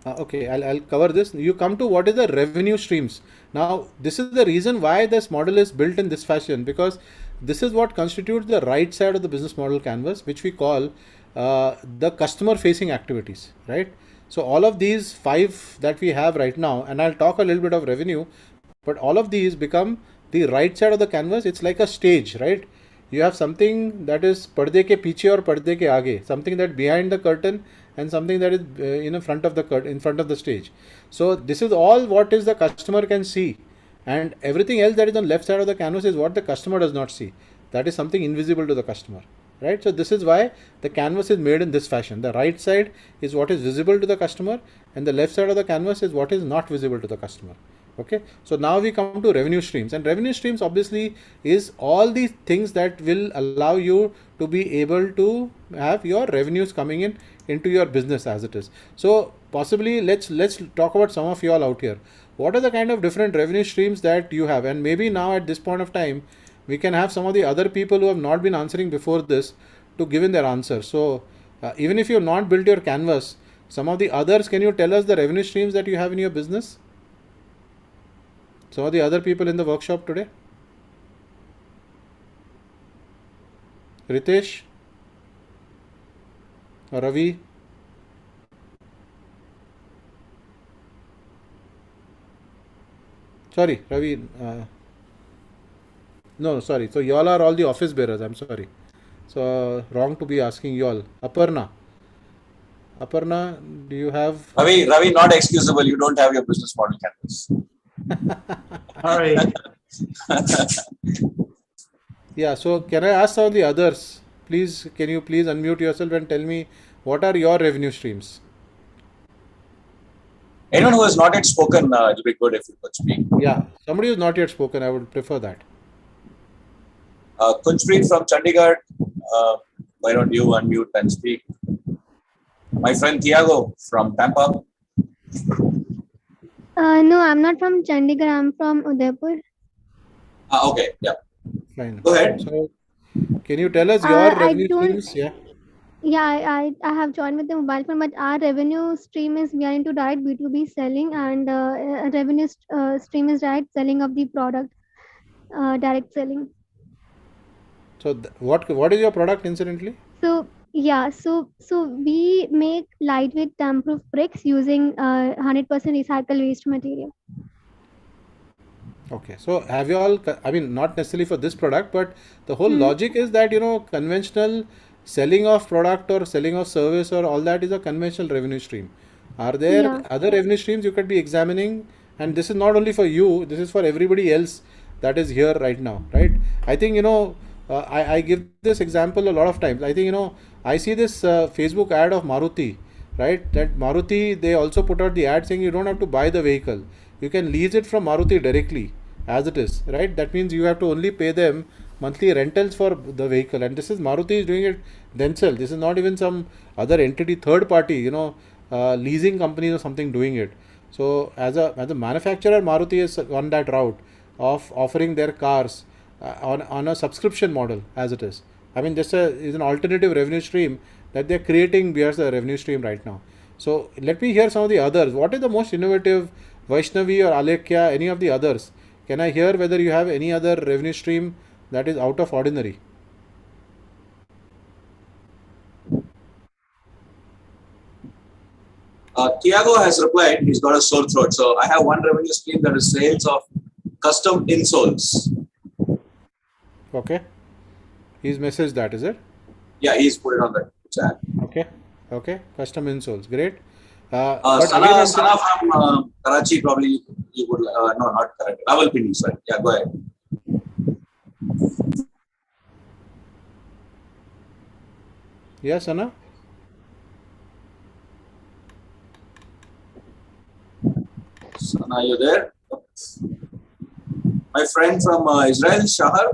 okay, I'll cover this. You come to what is the revenue streams. Now this is the reason why this model is built in this fashion, because this is what constitutes the right side of the business model canvas, which we call the customer facing activities, right? So all of these 5 that we have right now, and I'll talk a little bit of revenue, but all of these become the right side of the canvas. It's like a stage, right? You have something that is पर्दे के पीछे और पर्दे के आगे, something that behind the curtain and something that is in front of the curtain, in front of the stage. So this is all what is the customer can see, and everything else that is on left side of the canvas is what the customer does not see. That is something invisible to the customer, right? So this is why the canvas is made in this fashion. The right side is what is visible to the customer, and the left side of the canvas is what is not visible to the customer. Okay, so now we come to revenue streams, and revenue streams obviously is all these things that will allow you to be able to have your revenues coming in into your business as it is. So possibly let's talk about some of you all out here. What are the kind of different revenue streams that you have? And maybe now at this point of time we can have some of the other people who have not been answering before this to give in their answer. So even if you have not built your canvas, some of the others, can you tell us the revenue streams that you have in your business? Some of the other people in the workshop today? Ritesh or Ravi? Sorry, Ravi. No, sorry. So y'all are all the office bearers. I'm sorry. So wrong to be asking y'all. Aparna, do you have? Ravi, not excusable. You don't have your business model canvas. All right. Yeah, so can I ask some of the others? Please, can you please unmute yourself and tell me what are your revenue streams? Anyone who has not yet spoken, it will be good if you could speak. Yeah, somebody who's not yet spoken, I would prefer that. Kunjpreet from Chandigarh, why don't you unmute and speak? My friend Tiago from Tampa. No, I'm not from Chandigarh. I'm from Udaipur. Okay, yeah. Fine. Go ahead. So, can you tell us your I revenue don't. streams? Yeah. Yeah, I have joined with the mobile phone, but our revenue stream is we are into direct B2B selling, and revenue stream is direct selling of the product, direct selling. So, what is your product, incidentally? So yeah, so we make lightweight tamp-proof bricks using 100% recycled waste material. Okay, so have you all, I mean, not necessarily for this product, but the whole Hmm. logic is that, conventional selling of product or selling of service or all that is a conventional revenue stream. Are there Yeah. other revenue streams you could be examining? And this is not only for you, this is for everybody else that is here right now, right? I think, I give this example a lot of times. I think, I see this Facebook ad of Maruti, right? That Maruti, they also put out the ad saying you don't have to buy the vehicle. You can lease it from Maruti directly as it is, right? That means you have to only pay them monthly rentals for the vehicle. And this is Maruti is doing it themselves. This is not even some other entity, third party, leasing company or something doing it. So as a manufacturer, Maruti is on that route of offering their cars on a subscription model as it is. I mean, this is an alternative revenue stream that they're creating via the revenue stream right now. So let me hear some of the others. What is the most innovative, Vaishnavi or Alekhya, any of the others? Can I hear whether you have any other revenue stream that is out of ordinary? Tiago has replied, he's got a sore throat. So I have one revenue stream that is sales of custom insoles. Okay. He's messaged that, is it? Yeah, he's put it on the chat. Okay. Okay. Custom insoles. Great. Sana from Karachi, probably you would, no, not correct. Rawalpindi, sorry. Yeah, go ahead. Yes, Sana? Sana, are you there? My friend from Israel, Shahar.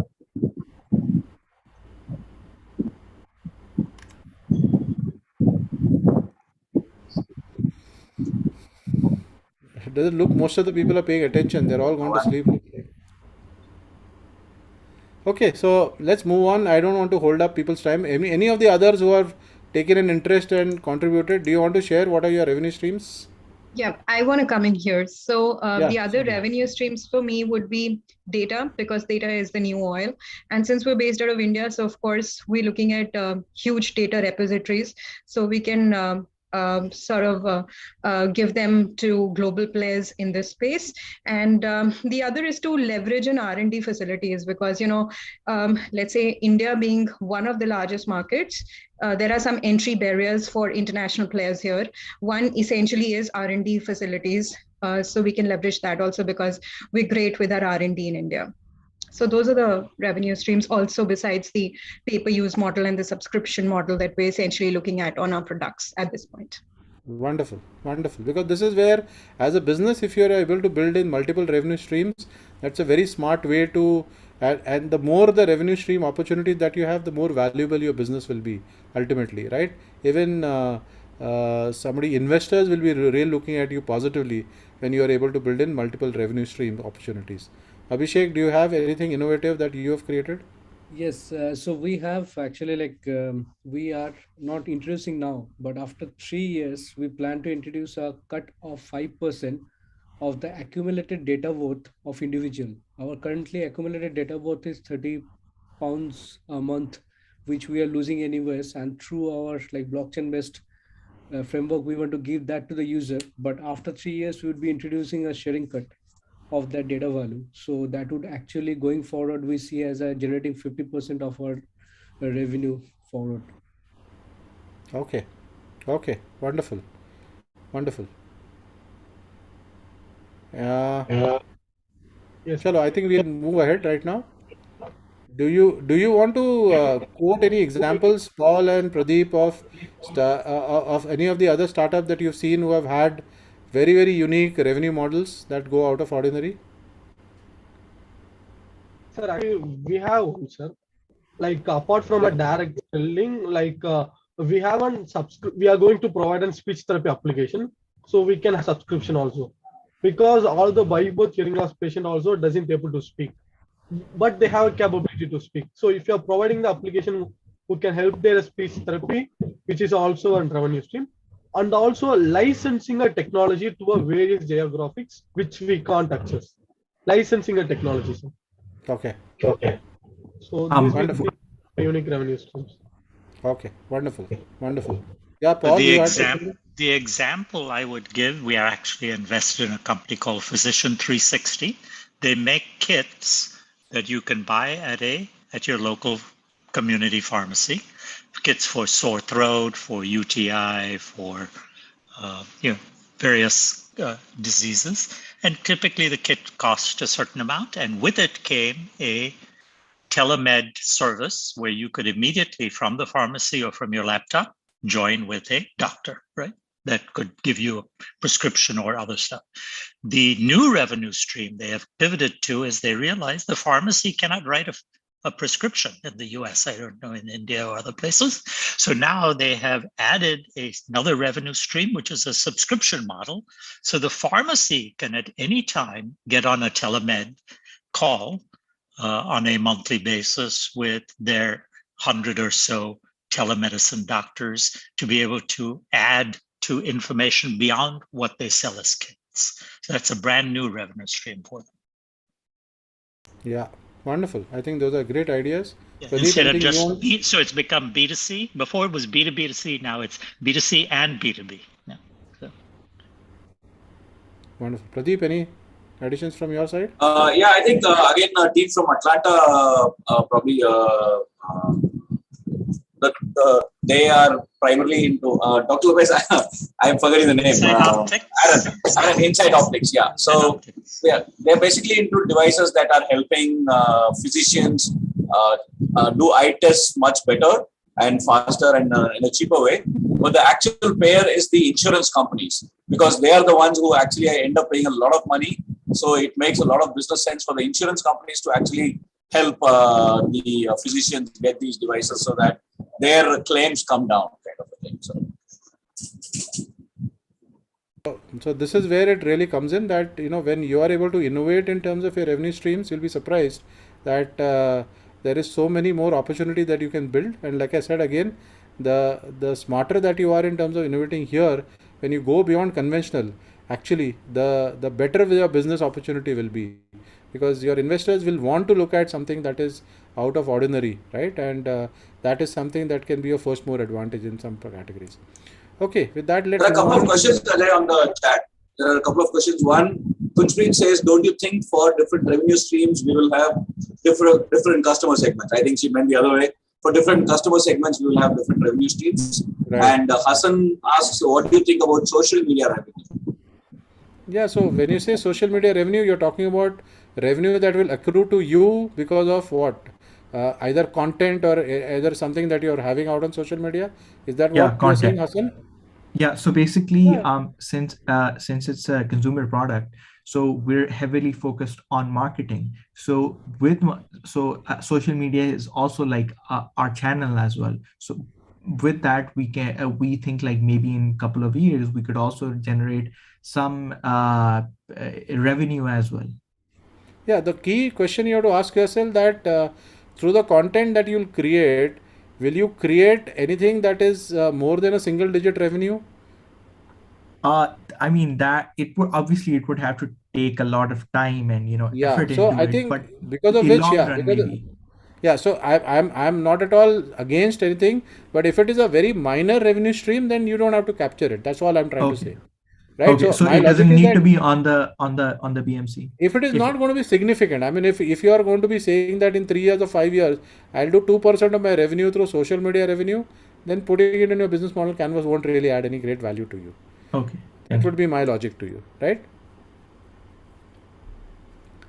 Does it look most of the people are paying attention? They're all going to sleep. Okay, so let's move on. I don't want to hold up people's time. Any of the others who have taken an interest and contributed, do you want to share what are your revenue streams? Yeah, I want to come in here. So Yeah, the other sorry. revenue streams for me would be data, because data is the new oil. And since we're based out of India, so of course we're looking at huge data repositories. So we can sort of give them to global players in this space. And the other is to leverage an R&D facilities, because, let's say India being one of the largest markets, there are some entry barriers for international players here. One essentially is R&D facilities. So we can leverage that also, because we're great with our R&D in India. So those are the revenue streams also, besides the pay-per-use model and the subscription model that we're essentially looking at on our products at this point. Wonderful, wonderful. Because this is where, as a business, if you are able to build in multiple revenue streams, that's a very smart way to. And the more the revenue stream opportunities that you have, the more valuable your business will be ultimately, right? Even investors will be really looking at you positively when you are able to build in multiple revenue stream opportunities. Abhishek, do you have anything innovative that you have created? Yes, so we have actually we are not introducing now, but after 3 years, we plan to introduce a cut of 5% of the accumulated data worth of individual. Our currently accumulated data worth is 30 pounds a month, which we are losing anyways. And through our blockchain based framework, we want to give that to the user. But after 3 years, we would be introducing a sharing cut of that data value. So that would actually, going forward, we see as a generating 50% of our revenue forward. Okay. Okay. Wonderful. Wonderful. Yes. Chalo, I think we'll move ahead right now. Do you want to quote any examples, Paul and Pradeep, of any of the other startups that you've seen who have had very, very unique revenue models that go out of ordinary? Sir, actually, we have one, sir. Like apart from a direct selling, like we have we are going to provide a speech therapy application, so we can have subscription also, because all the by both hearing loss patient also doesn't able to speak, but they have a capability to speak. So if you are providing the application who can help their speech therapy, which is also a revenue stream, and also licensing a technology to a various geographics which we can't access, licensing a technology. Sir. Okay. Okay. So these will Wonderful. be unique revenue streams. Okay. Wonderful. Wonderful. Yeah, Paul, you had to say? The example I would give, we are actually invested in a company called Physician 360. They make kits that you can buy at your local community pharmacy. Kits for sore throat, for UTI, for various diseases. And typically the kit cost a certain amount. And with it came a telemed service where you could immediately from the pharmacy or from your laptop join with a doctor, right? That could give you a prescription or other stuff. The new revenue stream they have pivoted to is they realize the pharmacy cannot write a prescription in the US. I don't know in India or other places. So now they have added another revenue stream, which is a subscription model. So the pharmacy can at any time get on a telemed call on a monthly basis with their 100 or so telemedicine doctors to be able to add to information beyond what they sell as kits. So that's a brand new revenue stream for them. Yeah, wonderful. I think those are great ideas. Yeah, instead of just so it's become B2C. Before it was B2B2C. Now it's B2C and B2B. Yeah. So. Wonderful. Pradeep, any additions from your side? Yeah, I think again a team from Atlanta probably they are primarily into Dr. Lopez. I'm forgetting the name. Aaron, Insight Optics. Yeah. So yeah, they're basically into devices that are helping physicians do eye tests much better and faster and in a cheaper way. But the actual payer is the insurance companies, because they are the ones who actually end up paying a lot of money. So it makes a lot of business sense for the insurance companies to actually help the physicians get these devices so that their claims come down, kind of a thing. So this is where it really comes in, that when you are able to innovate in terms of your revenue streams, you'll be surprised that there is so many more opportunity that you can build. And like I said again, the smarter that you are in terms of innovating here, when you go beyond conventional, actually the better your business opportunity will be, because your investors will want to look at something that is out of ordinary, right? And that is something that can be a first mover advantage in some categories. Okay, with that, let's. There are a couple of questions, Ajay, on the chat. There are a couple of questions. One, Kunjpreet says, don't you think for different revenue streams, we will have different customer segments? I think she meant the other way. For different customer segments, we will have different revenue streams. Right. And Hassan asks, what do you think about social media revenue? Yeah, so when you say social media revenue, you're talking about revenue that will accrue to you because of what? Either content or either something that you're having out on social media. Is that what you're saying, Hassan? Yeah. So basically, since it's a consumer product, so we're heavily focused on marketing. So social media is also like our channel as well. So with that, we think like maybe in a couple of years we could also generate some revenue as well. Yeah, the key question you have to ask yourself that through the content that you'll create, will you create anything that is more than a single digit revenue? I mean that it would have to take a lot of time and effort so into I think but because of which so I'm not at all against anything, but if it is a very minor revenue stream, then you don't have to capture it. That's all I'm trying to say. Right. Okay, so it doesn't need to be on the BMC. If it is not going to be significant, I mean, if you are going to be saying that in 3 years or 5 years, I'll do 2% of my revenue through social media revenue, then putting it in your business model canvas won't really add any great value to you. Okay. That would be my logic to you, right?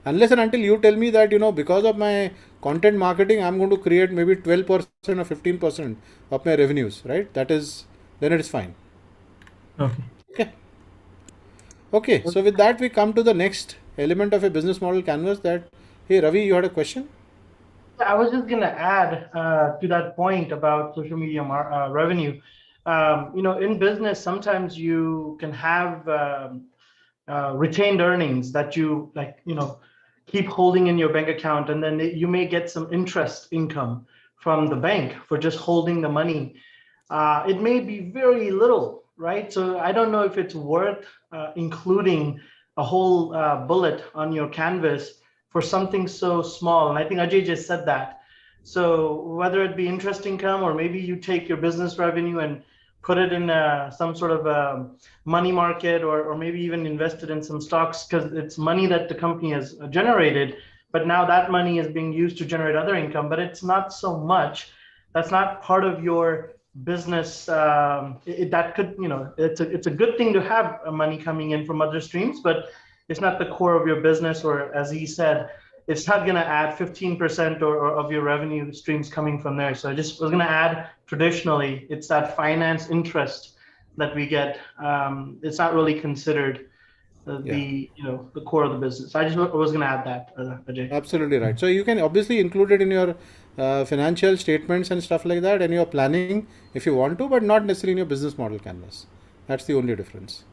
Unless and until you tell me that, because of my content marketing, I'm going to create maybe 12% or 15% of my revenues, right? Then it is fine. Okay. Okay, so with that, we come to the next element of a business model canvas that, hey, Ravi, you had a question? I was just going to add to that point about social media revenue. In business, sometimes you can have retained earnings that you keep holding in your bank account, and then you may get some interest income from the bank for just holding the money. It may be very little, right? So I don't know if it's worth including a whole bullet on your canvas for something so small. And I think Ajay just said that. So whether it be interest income, or maybe you take your business revenue and put it in some sort of money market, or maybe even invest it in some stocks, because it's money that the company has generated. But now that money is being used to generate other income, but it's not so much. That's not part of your business. That could, it's a good thing to have money coming in from other streams, but it's not the core of your business. Or as he said, it's not going to add 15% or of your revenue streams coming from there. So I just was going to add, traditionally, it's that finance interest that we get. It's not really considered the core of the business. I was going to add that, Ajay. Absolutely right. So you can obviously include it in your financial statements and stuff like that, and your planning if you want to, but not necessarily in your business model canvas. That's the only difference.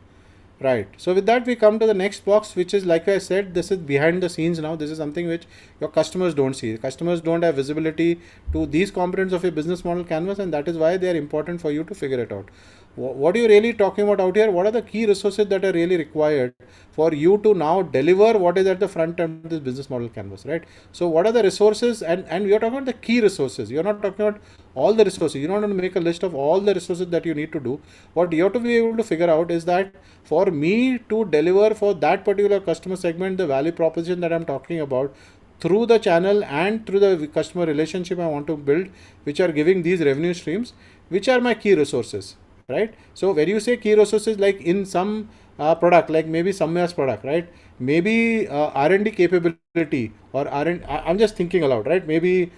Right. So with that, we come to the next box, which is, like I said, this is behind the scenes now. This is something which your customers don't see. Customers don't have visibility to these components of your business model canvas, and that is why they are important for you to figure it out. What are you really talking about out here? What are the key resources that are really required for you to now deliver what is at the front end of this business model canvas, right? So what are the resources? And we are talking about the key resources. You're not talking about all the resources. You're not going to make a list of all the resources that you need to do. What you have to be able to figure out is that for me to deliver for that particular customer segment, the value proposition that I'm talking about, through the channel and through the customer relationship I want to build, which are giving these revenue streams, which are my key resources, right? So when you say key resources, like in some product, like maybe Samya's product, right? Maybe R&D capability, or R&D, I'm just thinking aloud, right? Maybe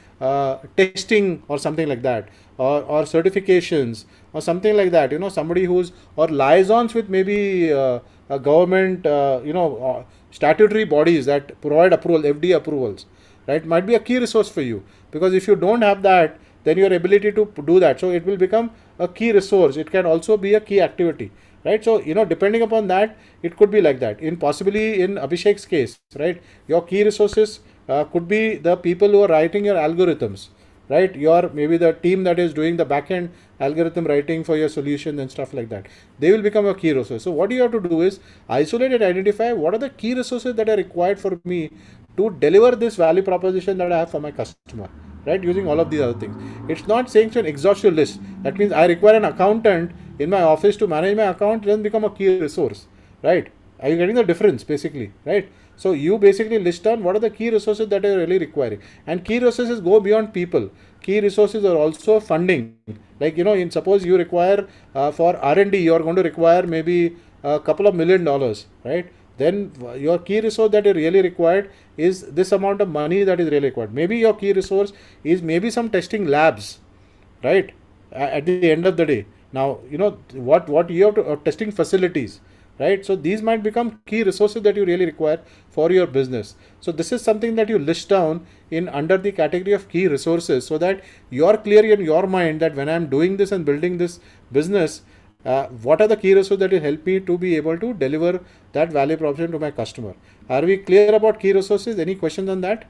testing or something like that, or certifications or something like that. Somebody who's, or liaisons with maybe a government, statutory bodies that provide approval, FD approvals, right? Might be a key resource for you, because if you don't have that, then your ability to do that, so it will become a key resource. It can also be a key activity, right? So depending upon that, it could be like that. Possibly in Abhishek's case, right, your key resources could be the people who are writing your algorithms, right? Maybe the team that is doing the backend algorithm writing for your solution and stuff like that. They will become a key resource. So what you have to do is isolate and identify what are the key resources that are required for me to deliver this value proposition that I have for my customer, right? Using all of these other things. It's not saying to an exhaustive list. That means I require an accountant in my office to manage my account, then become a key resource, right? Are you getting the difference, basically, right? So you basically list down what are the key resources that are really requiring. And key resources go beyond people. Key resources are also funding. Like, suppose you require for R&D, you are going to require maybe a couple of $1 million, right? Then your key resource that is really required is this amount of money that is really required. Maybe your key resource is maybe some testing labs, right? At the end of the day. Now, what you have to, testing facilities, right? So these might become key resources that you really require for your business. So this is something that you list down in under the category of key resources, so that you're clear in your mind that when I'm doing this and building this business, what are the key resources that will help me to be able to deliver that value proposition to my customer. Are we clear about key resources? Any questions on that?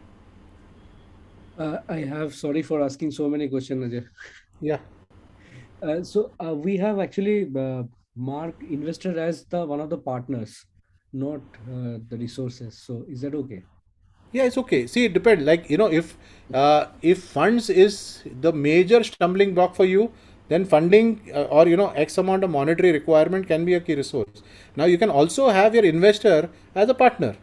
I have, sorry for asking so many questions, Ajay. Yeah. So we have actually marked investor as one of the partners, not the resources. So is that okay? Yeah, it's okay. See, it depends. Like, if funds is the major stumbling block for you, then funding or X amount of monetary requirement can be a key resource. Now you can also have your investor as a partner.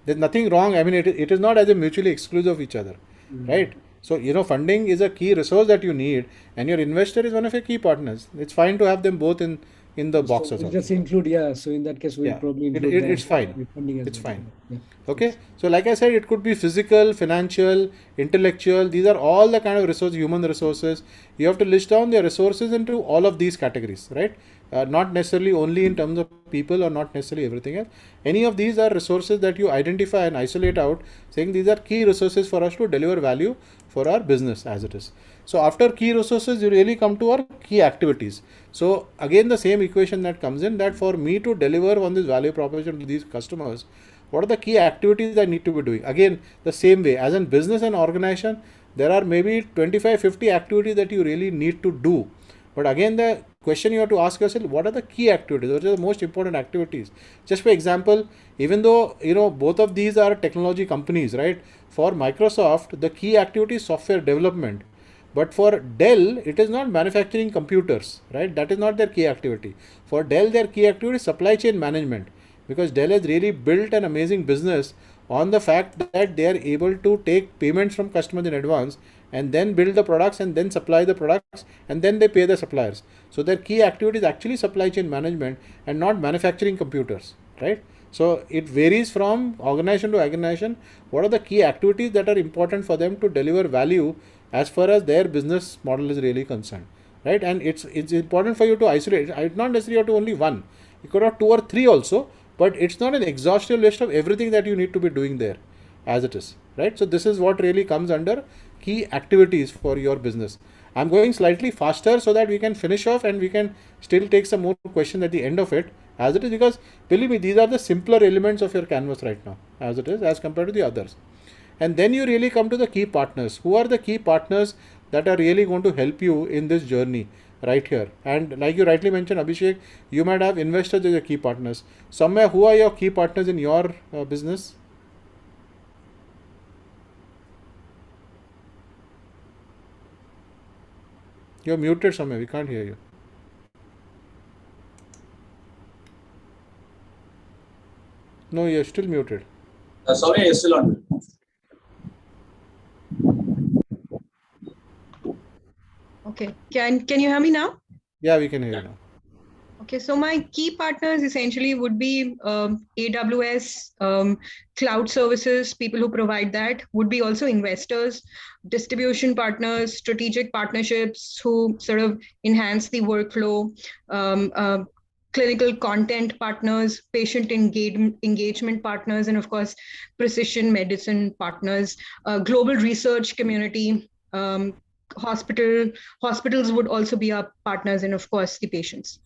There's nothing wrong. I mean, it is not as a mutually exclusive of each other, right? So funding is a key resource that you need, and your investor is one of your key partners. It's fine to have them both in in the box So or we'll something. just include, so in that case, we'll probably include It's fine. funding as It's well. fine. Yeah. Okay, so like I said, it could be physical, financial, intellectual. These are all the kind of resources, human resources. You have to list down the resources into all of these categories, right? Not necessarily only in terms of people or not necessarily everything else. Any of these are resources that you identify and isolate out, saying these are key resources for us to deliver value for our business as it is. So after key resources, you really come to our key activities. So again, the same equation that comes in, that for me to deliver on this value proposition to these customers, what are the key activities I need to be doing? Again, the same way as in business and organization, there are maybe 25-50 activities that you really need to do. But again, the question you have to ask yourself, what are the key activities? What are the most important activities? Just for example, even though both of these are technology companies, right? For Microsoft, the key activity is software development. But for Dell, it is not manufacturing computers, right? That is not their key activity. For Dell, their key activity is supply chain management, because Dell has really built an amazing business on the fact that they are able to take payments from customers in advance and then build the products and then supply the products and then they pay the suppliers. So their key activity is actually supply chain management and not manufacturing computers, right? So it varies from organization to organization. What are the key activities that are important for them to deliver value as far as their business model is really concerned, right? And it's important for you to isolate. It's not necessarily have to only one. You could have two or three also, but it's not an exhaustive list of everything that you need to be doing there as it is, right? So this is what really comes under key activities for your business. I'm going slightly faster so that we can finish off and we can still take some more questions at the end of it as it is, because believe me, these are the simpler elements of your canvas right now as it is as compared to the others. And then you really come to the key partners. Who are the key partners that are really going to help you in this journey right here? And like you rightly mentioned, Abhishek, you might have investors as your key partners. Somewhere, who are your key partners in your business? You're muted somewhere. We can't hear you. No, you're still muted. Sorry, you're still on. Okay. Can you hear me now? Yeah, we can hear you now. Okay, so my key partners essentially would be AWS, cloud services, people who provide that, would be also investors, distribution partners, strategic partnerships who sort of enhance the workflow, clinical content partners, patient engagement partners, and of course, precision medicine partners, global research community, hospitals would also be our partners, and of course, the patients.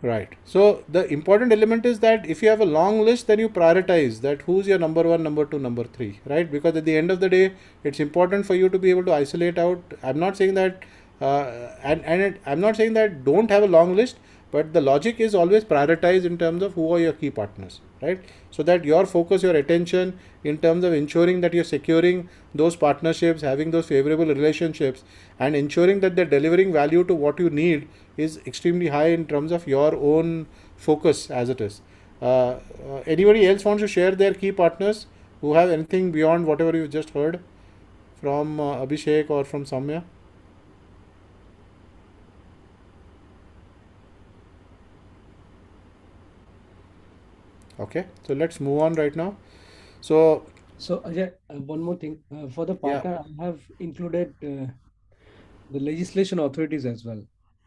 Right. So the important element is that if you have a long list, then you prioritize that who's your number one, number two, number three, right? Because at the end of the day, it's important for you to be able to isolate out. I'm not saying that, I'm not saying that don't have a long list, but the logic is always prioritize in terms of who are your key partners, right? So that your focus, your attention in terms of ensuring that you're securing those partnerships, having those favorable relationships, and ensuring that they're delivering value to what you need is extremely high in terms of your own focus as it is. Anybody else wants to share their key partners who have anything beyond whatever you just heard from Abhishek or from Samya? Okay, so let's move on right now. So Ajay, one more thing. For the partner, I have included the legislation authorities as well.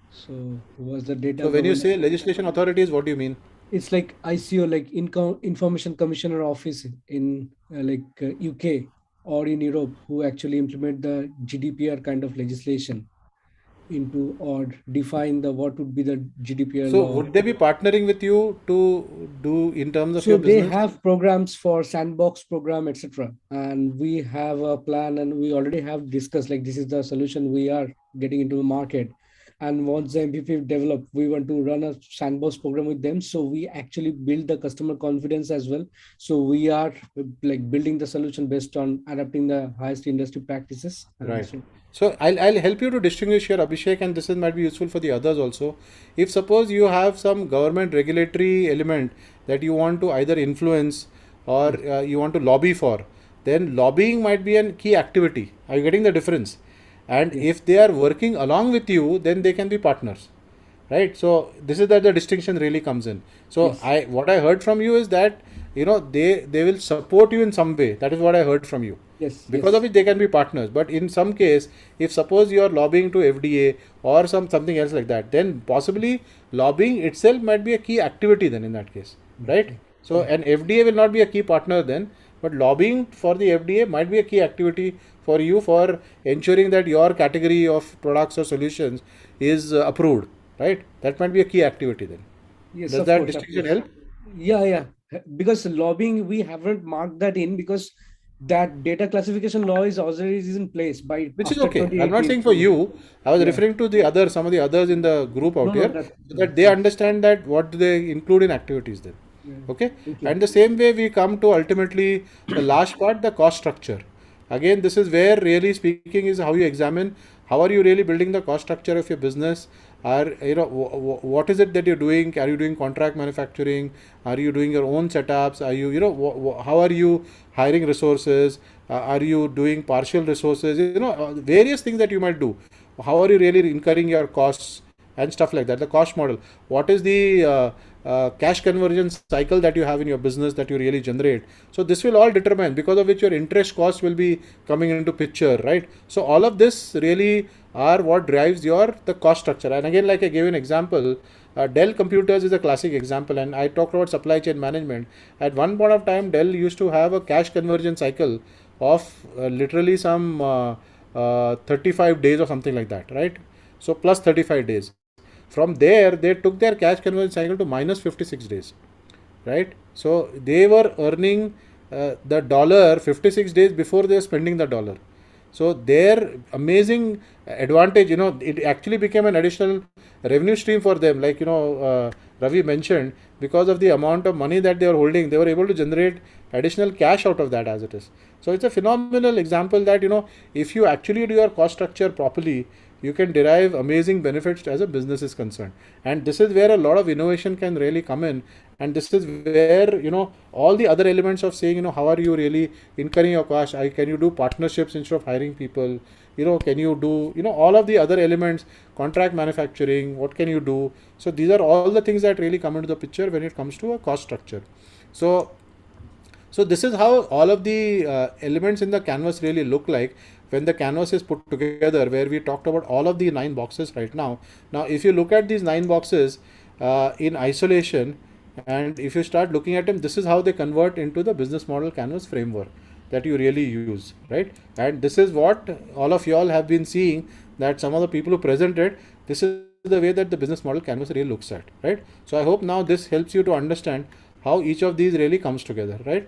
So was the data. So when you say legislation authorities, what do you mean? It's like ICO, like Information Commissioner Office in UK or in Europe, who actually implement the GDPR kind of legislation into or define what would be the GDPR so law. would they be partnering with you to do in terms of so your they business? have programs for sandbox program, etc. And we have a plan, and we already have discussed like this is the solution we are getting into the market. And once the MVP developed, we want to run a sandbox program with them. So we actually build the customer confidence as well. So we are like building the solution based on adapting the highest industry practices. Right. So I'll help you to distinguish here, Abhishek, and this might be useful for the others also. If suppose you have some government regulatory element that you want to either influence or you want to lobby for, then lobbying might be a key activity. Are you getting the difference? And if they are working along with you, then they can be partners. right? So this is that the distinction really comes in. So Yes. what I heard from you is that they will support you in some way. That is what I heard from you. Yes. Because of Yes. which they can be partners. But in some case, if suppose you are lobbying to FDA or something else like that, then possibly lobbying itself might be a key activity then in that case, right? So an FDA will not be a key partner then, but lobbying for the FDA might be a key activity for you for ensuring that your category of products or solutions is approved, right? That might be a key activity then. Yes, Does of that course, of distinction course. help? Yeah, yeah. Because lobbying, we haven't marked that in because that data classification law is already is in place by Which is after okay. I'm not 2018. saying for So you. I was yeah. referring to some of the others in the group No, out no, here, that so that they yes. understand that what do they include in activities then. Yeah. Okay. Thank you. And the same way we come to ultimately the last part, the cost structure. Again, this is where really speaking is how you examine how are you really building the cost structure of your business. Are what is it that you're doing? Are you doing contract manufacturing? Are you doing your own setups? Are you how are you hiring resources? Are you doing partial resources? Various things that you might do. How are you really incurring your costs and stuff like that? The cost model. What is the cash conversion cycle that you have in your business that you really generate? So this will all determine, because of which your interest costs will be coming into picture, right? So all of this really are what drives the cost structure. And again, like I gave an example, Dell computers is a classic example, and I talked about supply chain management. At one point of time, Dell used to have a cash conversion cycle of literally some 35 days or something like that, right? So plus 35 days. From there, they took their cash conversion cycle to minus 56 days, right? So they were earning the dollar 56 days before they were spending the dollar. So their amazing advantage, it actually became an additional revenue stream for them. Like Ravi mentioned, because of the amount of money that they were holding, they were able to generate additional cash out of that as it is. So it's a phenomenal example that if you actually do your cost structure properly, you can derive amazing benefits as a business is concerned. And this is where a lot of innovation can really come in. And this is where all the other elements of saying how are you really incurring your cost. Can you do partnerships instead of hiring people? Can you do all of the other elements, contract manufacturing, what can you do? So these are all the things that really come into the picture when it comes to a cost structure. So this is how all of the elements in the canvas really look like when the canvas is put together, where we talked about all of the 9 boxes right now. Now, if you look at these 9 boxes in isolation, and if you start looking at them, this is how they convert into the business model canvas framework that you really use, right? And this is what all of y'all have been seeing, that some of the people who presented, this is the way that the business model canvas really looks at, right? So I hope now this helps you to understand how each of these really comes together, right?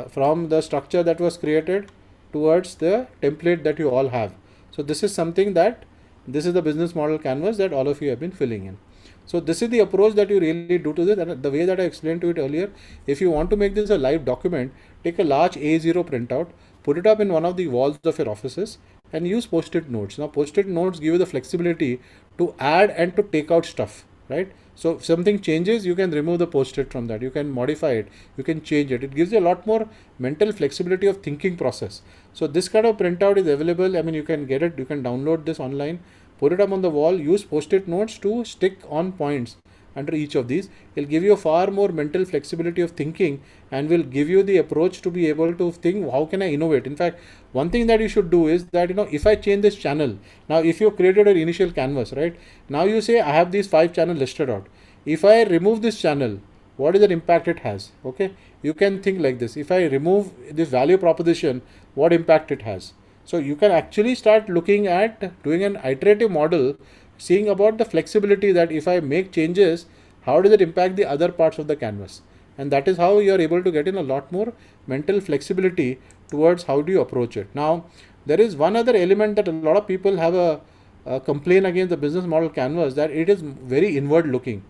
From the structure that was created towards the template that you all have. So this is something that this is the business model canvas that all of you have been filling in. So this is the approach that you really do to this, and the way that I explained to it earlier. If you want to make this a live document, take a large A0 printout, put it up in one of the walls of your offices, and use post-it notes. Now post-it notes give you the flexibility to add and to take out stuff, right? So if something changes, you can remove the post-it from that. You can modify it. You can change it. It gives you a lot more mental flexibility of thinking process. So this kind of printout is available. I mean, you can get it. You can download this online, put it up on the wall, use post-it notes to stick on points under each of these. It'll give you a far more mental flexibility of thinking and will give you the approach to be able to think, how can I innovate? In fact, one thing that you should do is that, if I change this channel, now if you created an initial canvas, right? Now you say, I have these 5 channels listed out. If I remove this channel, what is the impact it has? Okay. You can think like this. If I remove this value proposition, what impact it has? So you can actually start looking at doing an iterative model, seeing about the flexibility that if I make changes, how does it impact the other parts of the canvas? And that is how you are able to get in a lot more mental flexibility towards how do you approach it. Now, there is one other element that a lot of people have a complaint against the business model canvas, that it is very inward looking.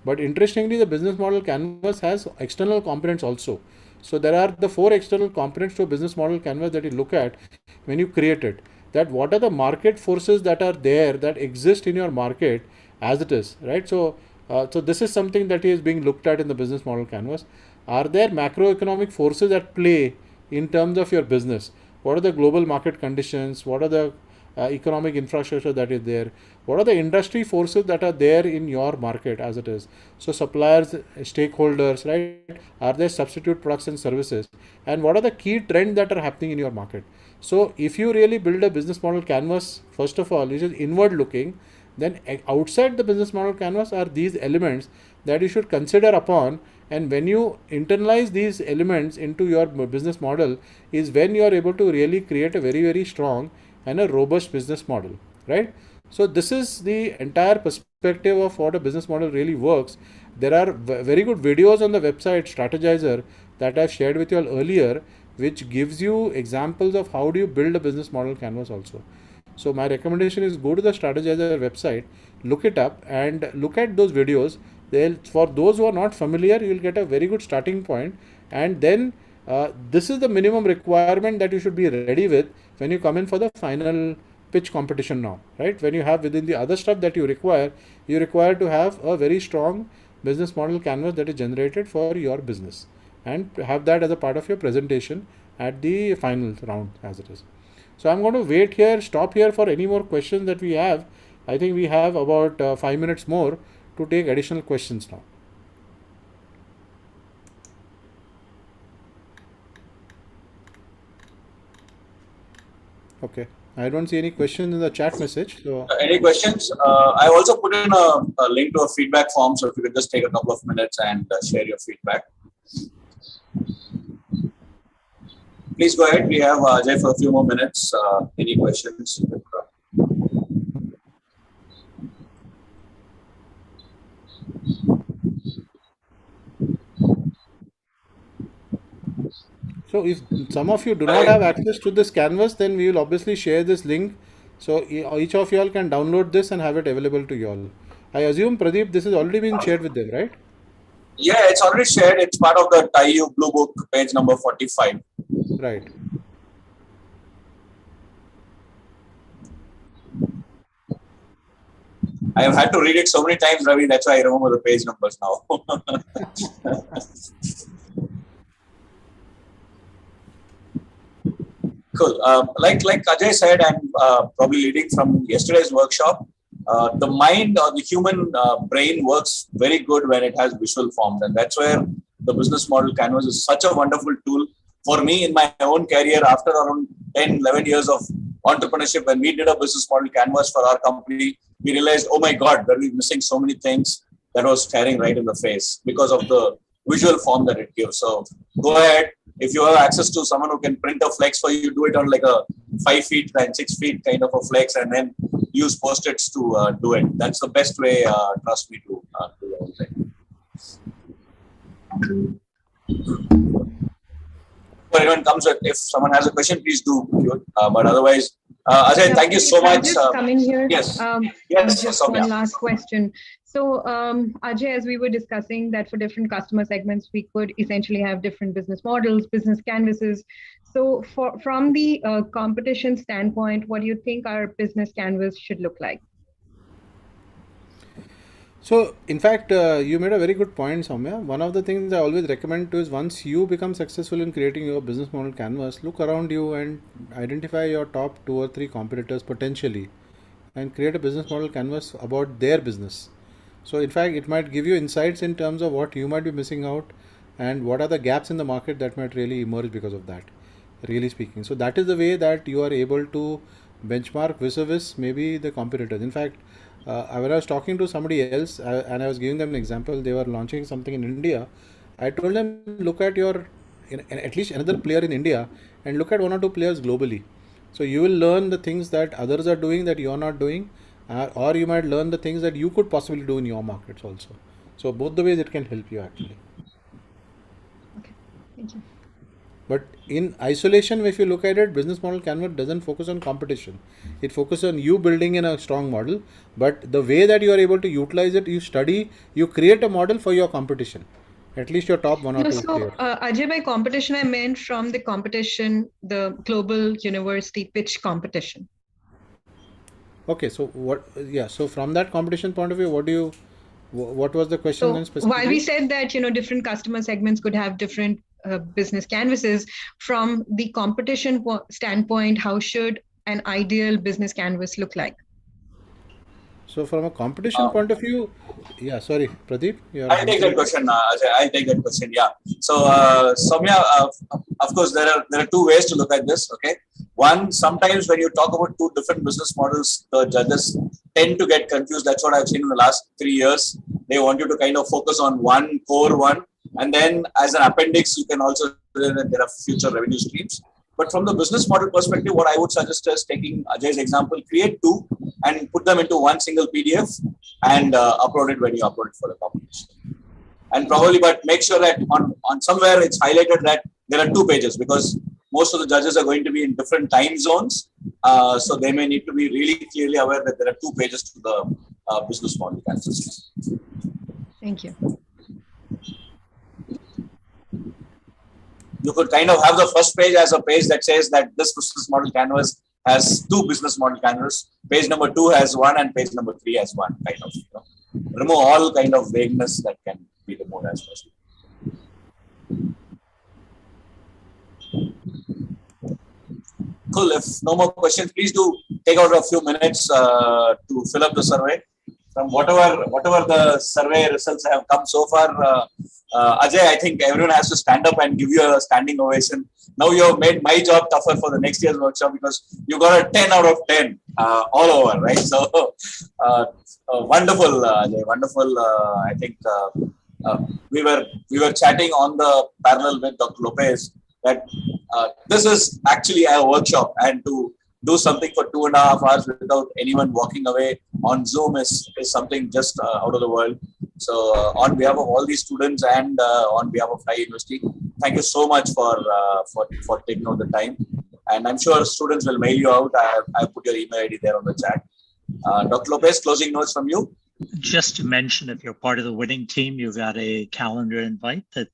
But interestingly, the business model canvas has external components also. So there are the 4 external components to a business model canvas that you look at when you create it. That what are the market forces that are there, that exist in your market as it is, right? So this is something that is being looked at in the business model canvas. Are there macroeconomic forces at play in terms of your business? What are the global market conditions? What are the economic infrastructure that is there, what are the industry forces that are there in your market as it is. So suppliers, stakeholders, right, are there substitute products and services, and what are the key trends that are happening in your market. So if you really build a business model canvas, first of all, which is inward looking, then outside the business model canvas are these elements that you should consider upon, and when you internalize these elements into your business model is when you are able to really create a very strong and a robust business model, right? So this is the entire perspective of what a business model really works. There are very good videos on the website Strategizer that I've shared with you all earlier, which gives you examples of how do you build a business model canvas also. So my recommendation is go to the Strategizer website, look it up and look at those videos. For those who are not familiar, you will get a very good starting point, and then this is the minimum requirement that you should be ready with when you come in for the final pitch competition now, right? When you have within the other stuff that you require to have a very strong business model canvas that is generated for your business, and have that as a part of your presentation at the final round as it is. So I'm going to stop here for any more questions that we have. I think we have about 5 minutes more to take additional questions now. Okay, I don't see any questions in the chat message. So any questions? I also put in a link to a feedback form, so if you could just take a couple of minutes and share your feedback. Please go ahead. We have Ajay for a few more minutes. Any questions? So if some of you do not have access to this canvas, then we will obviously share this link. So each of you all can download this and have it available to you all. I assume, Pradeep, this has already been shared with them, right? Yeah, it's already shared. It's part of the TIU Blue Book, page number 45. Right. I have had to read it so many times, Ravi. That's why I remember the page numbers now. Cool. Like Ajay said, I'm probably leading from yesterday's workshop. The mind or the human brain works very good when it has visual forms, and that's where the business model canvas is such a wonderful tool for me in my own career. After around 10, 11 years of entrepreneurship, when we did a business model canvas for our company, we realized, oh my God, that we're missing so many things that was staring right in the face because of the visual form that it gives. So go ahead. If you have access to someone who can print a flex for you, do it on like a 5 feet and 6 feet kind of a flex, and then use post-its to do it. That's the best way, trust me, to do the whole thing. If anyone comes with, if someone has a question, please do. But otherwise, Ajay, thank you so much. Just come in here. Yes. Yes. Just one last question. So, Ajay, as we were discussing that for different customer segments, we could essentially have different business models, business canvases. So, from the competition standpoint, what do you think our business canvas should look like? So, in fact, you made a very good point, Soumya. One of the things I always recommend to is once you become successful in creating your business model canvas, look around you and identify your top 2 or 3 competitors potentially, and create a business model canvas about their business. So, in fact, it might give you insights in terms of what you might be missing out and what are the gaps in the market that might really emerge because of that, really speaking. So, that is the way that you are able to benchmark vis-a-vis maybe the competitors. In fact, when I was talking to somebody else and I was giving them an example, they were launching something in India. I told them, look at at least another player in India and look at 1 or 2 players globally. So you will learn the things that others are doing that you are not doing, or you might learn the things that you could possibly do in your markets also. So both the ways it can help you actually. Okay, thank you. But in isolation, if you look at it, business model canvas doesn't focus on competition. It focuses on you building in a strong model, but the way that you are able to utilize it, you create a model for your competition. At least your top 1 or 2 players. Ajay, by competition, I meant from the competition, the global university pitch competition. Okay, so so from that competition point of view, what was the question then specifically? While we said that, different customer segments could have different business canvases, from the competition standpoint, how should an ideal business canvas look like? So from a competition point of view, yeah, sorry, Pradeep, I'll take that question, Ajay. I'll take that question. Yeah. So, Soumya, of course, there are two ways to look at this. Okay. One, sometimes when you talk about two different business models, the judges tend to get confused. That's what I've seen in the last 3 years. They want you to kind of focus on one core one, and then as an appendix, you can also that there are future revenue streams. But from the business model perspective, what I would suggest is taking Ajay's example, create two and put them into one single PDF and upload it when you upload it for the competition. And probably, but make sure that on somewhere it's highlighted that there are 2 pages, because most of the judges are going to be in different time zones. So they may need to be really clearly aware that there are 2 pages to the business model canvas. Thank you. You could kind of have the first page as a page that says that this business model canvas has 2 business model canvas. Page number 2 has 1 and page number 3 has 1, kind of. Remove all kind of vagueness that can be removed as possible. Cool. If no more questions, please do take out a few minutes to fill up the survey. From whatever the survey results have come so far, Ajay, I think everyone has to stand up and give you a standing ovation. Now you have made my job tougher for the next year's workshop, because you got a 10 out of 10 all over, right? So wonderful, Ajay, wonderful. I think we were chatting on the parallel with Dr. Lopez that this is actually a workshop, and to do something for 2.5 hours without anyone walking away on Zoom is something just out of the world. So on behalf of all these students and on behalf of High University, thank you so much for taking out the time. And I'm sure students will mail you out. I put your email ID there on the chat. Dr. Lopez, closing notes from you. Just to mention, if you're part of the winning team, you got a calendar invite that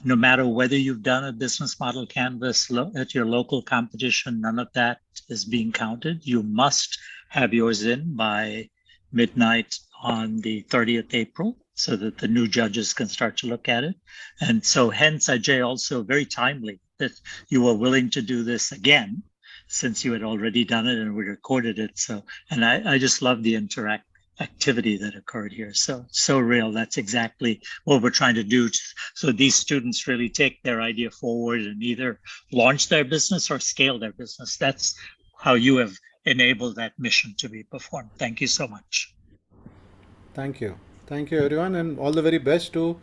no matter whether you've done a business model canvas at your local competition, none of that is being counted. You must have yours in by midnight on the 30th April so that the new judges can start to look at it. And so hence, Ajay, also very timely that you were willing to do this again, since you had already done it and we recorded it. So, and I just love the activity that occurred here. So real. That's exactly what we're trying to do. So these students really take their idea forward and either launch their business or scale their business. That's how you have enabled that mission to be performed. Thank you so much. Thank you. Thank you, everyone, and all the very best to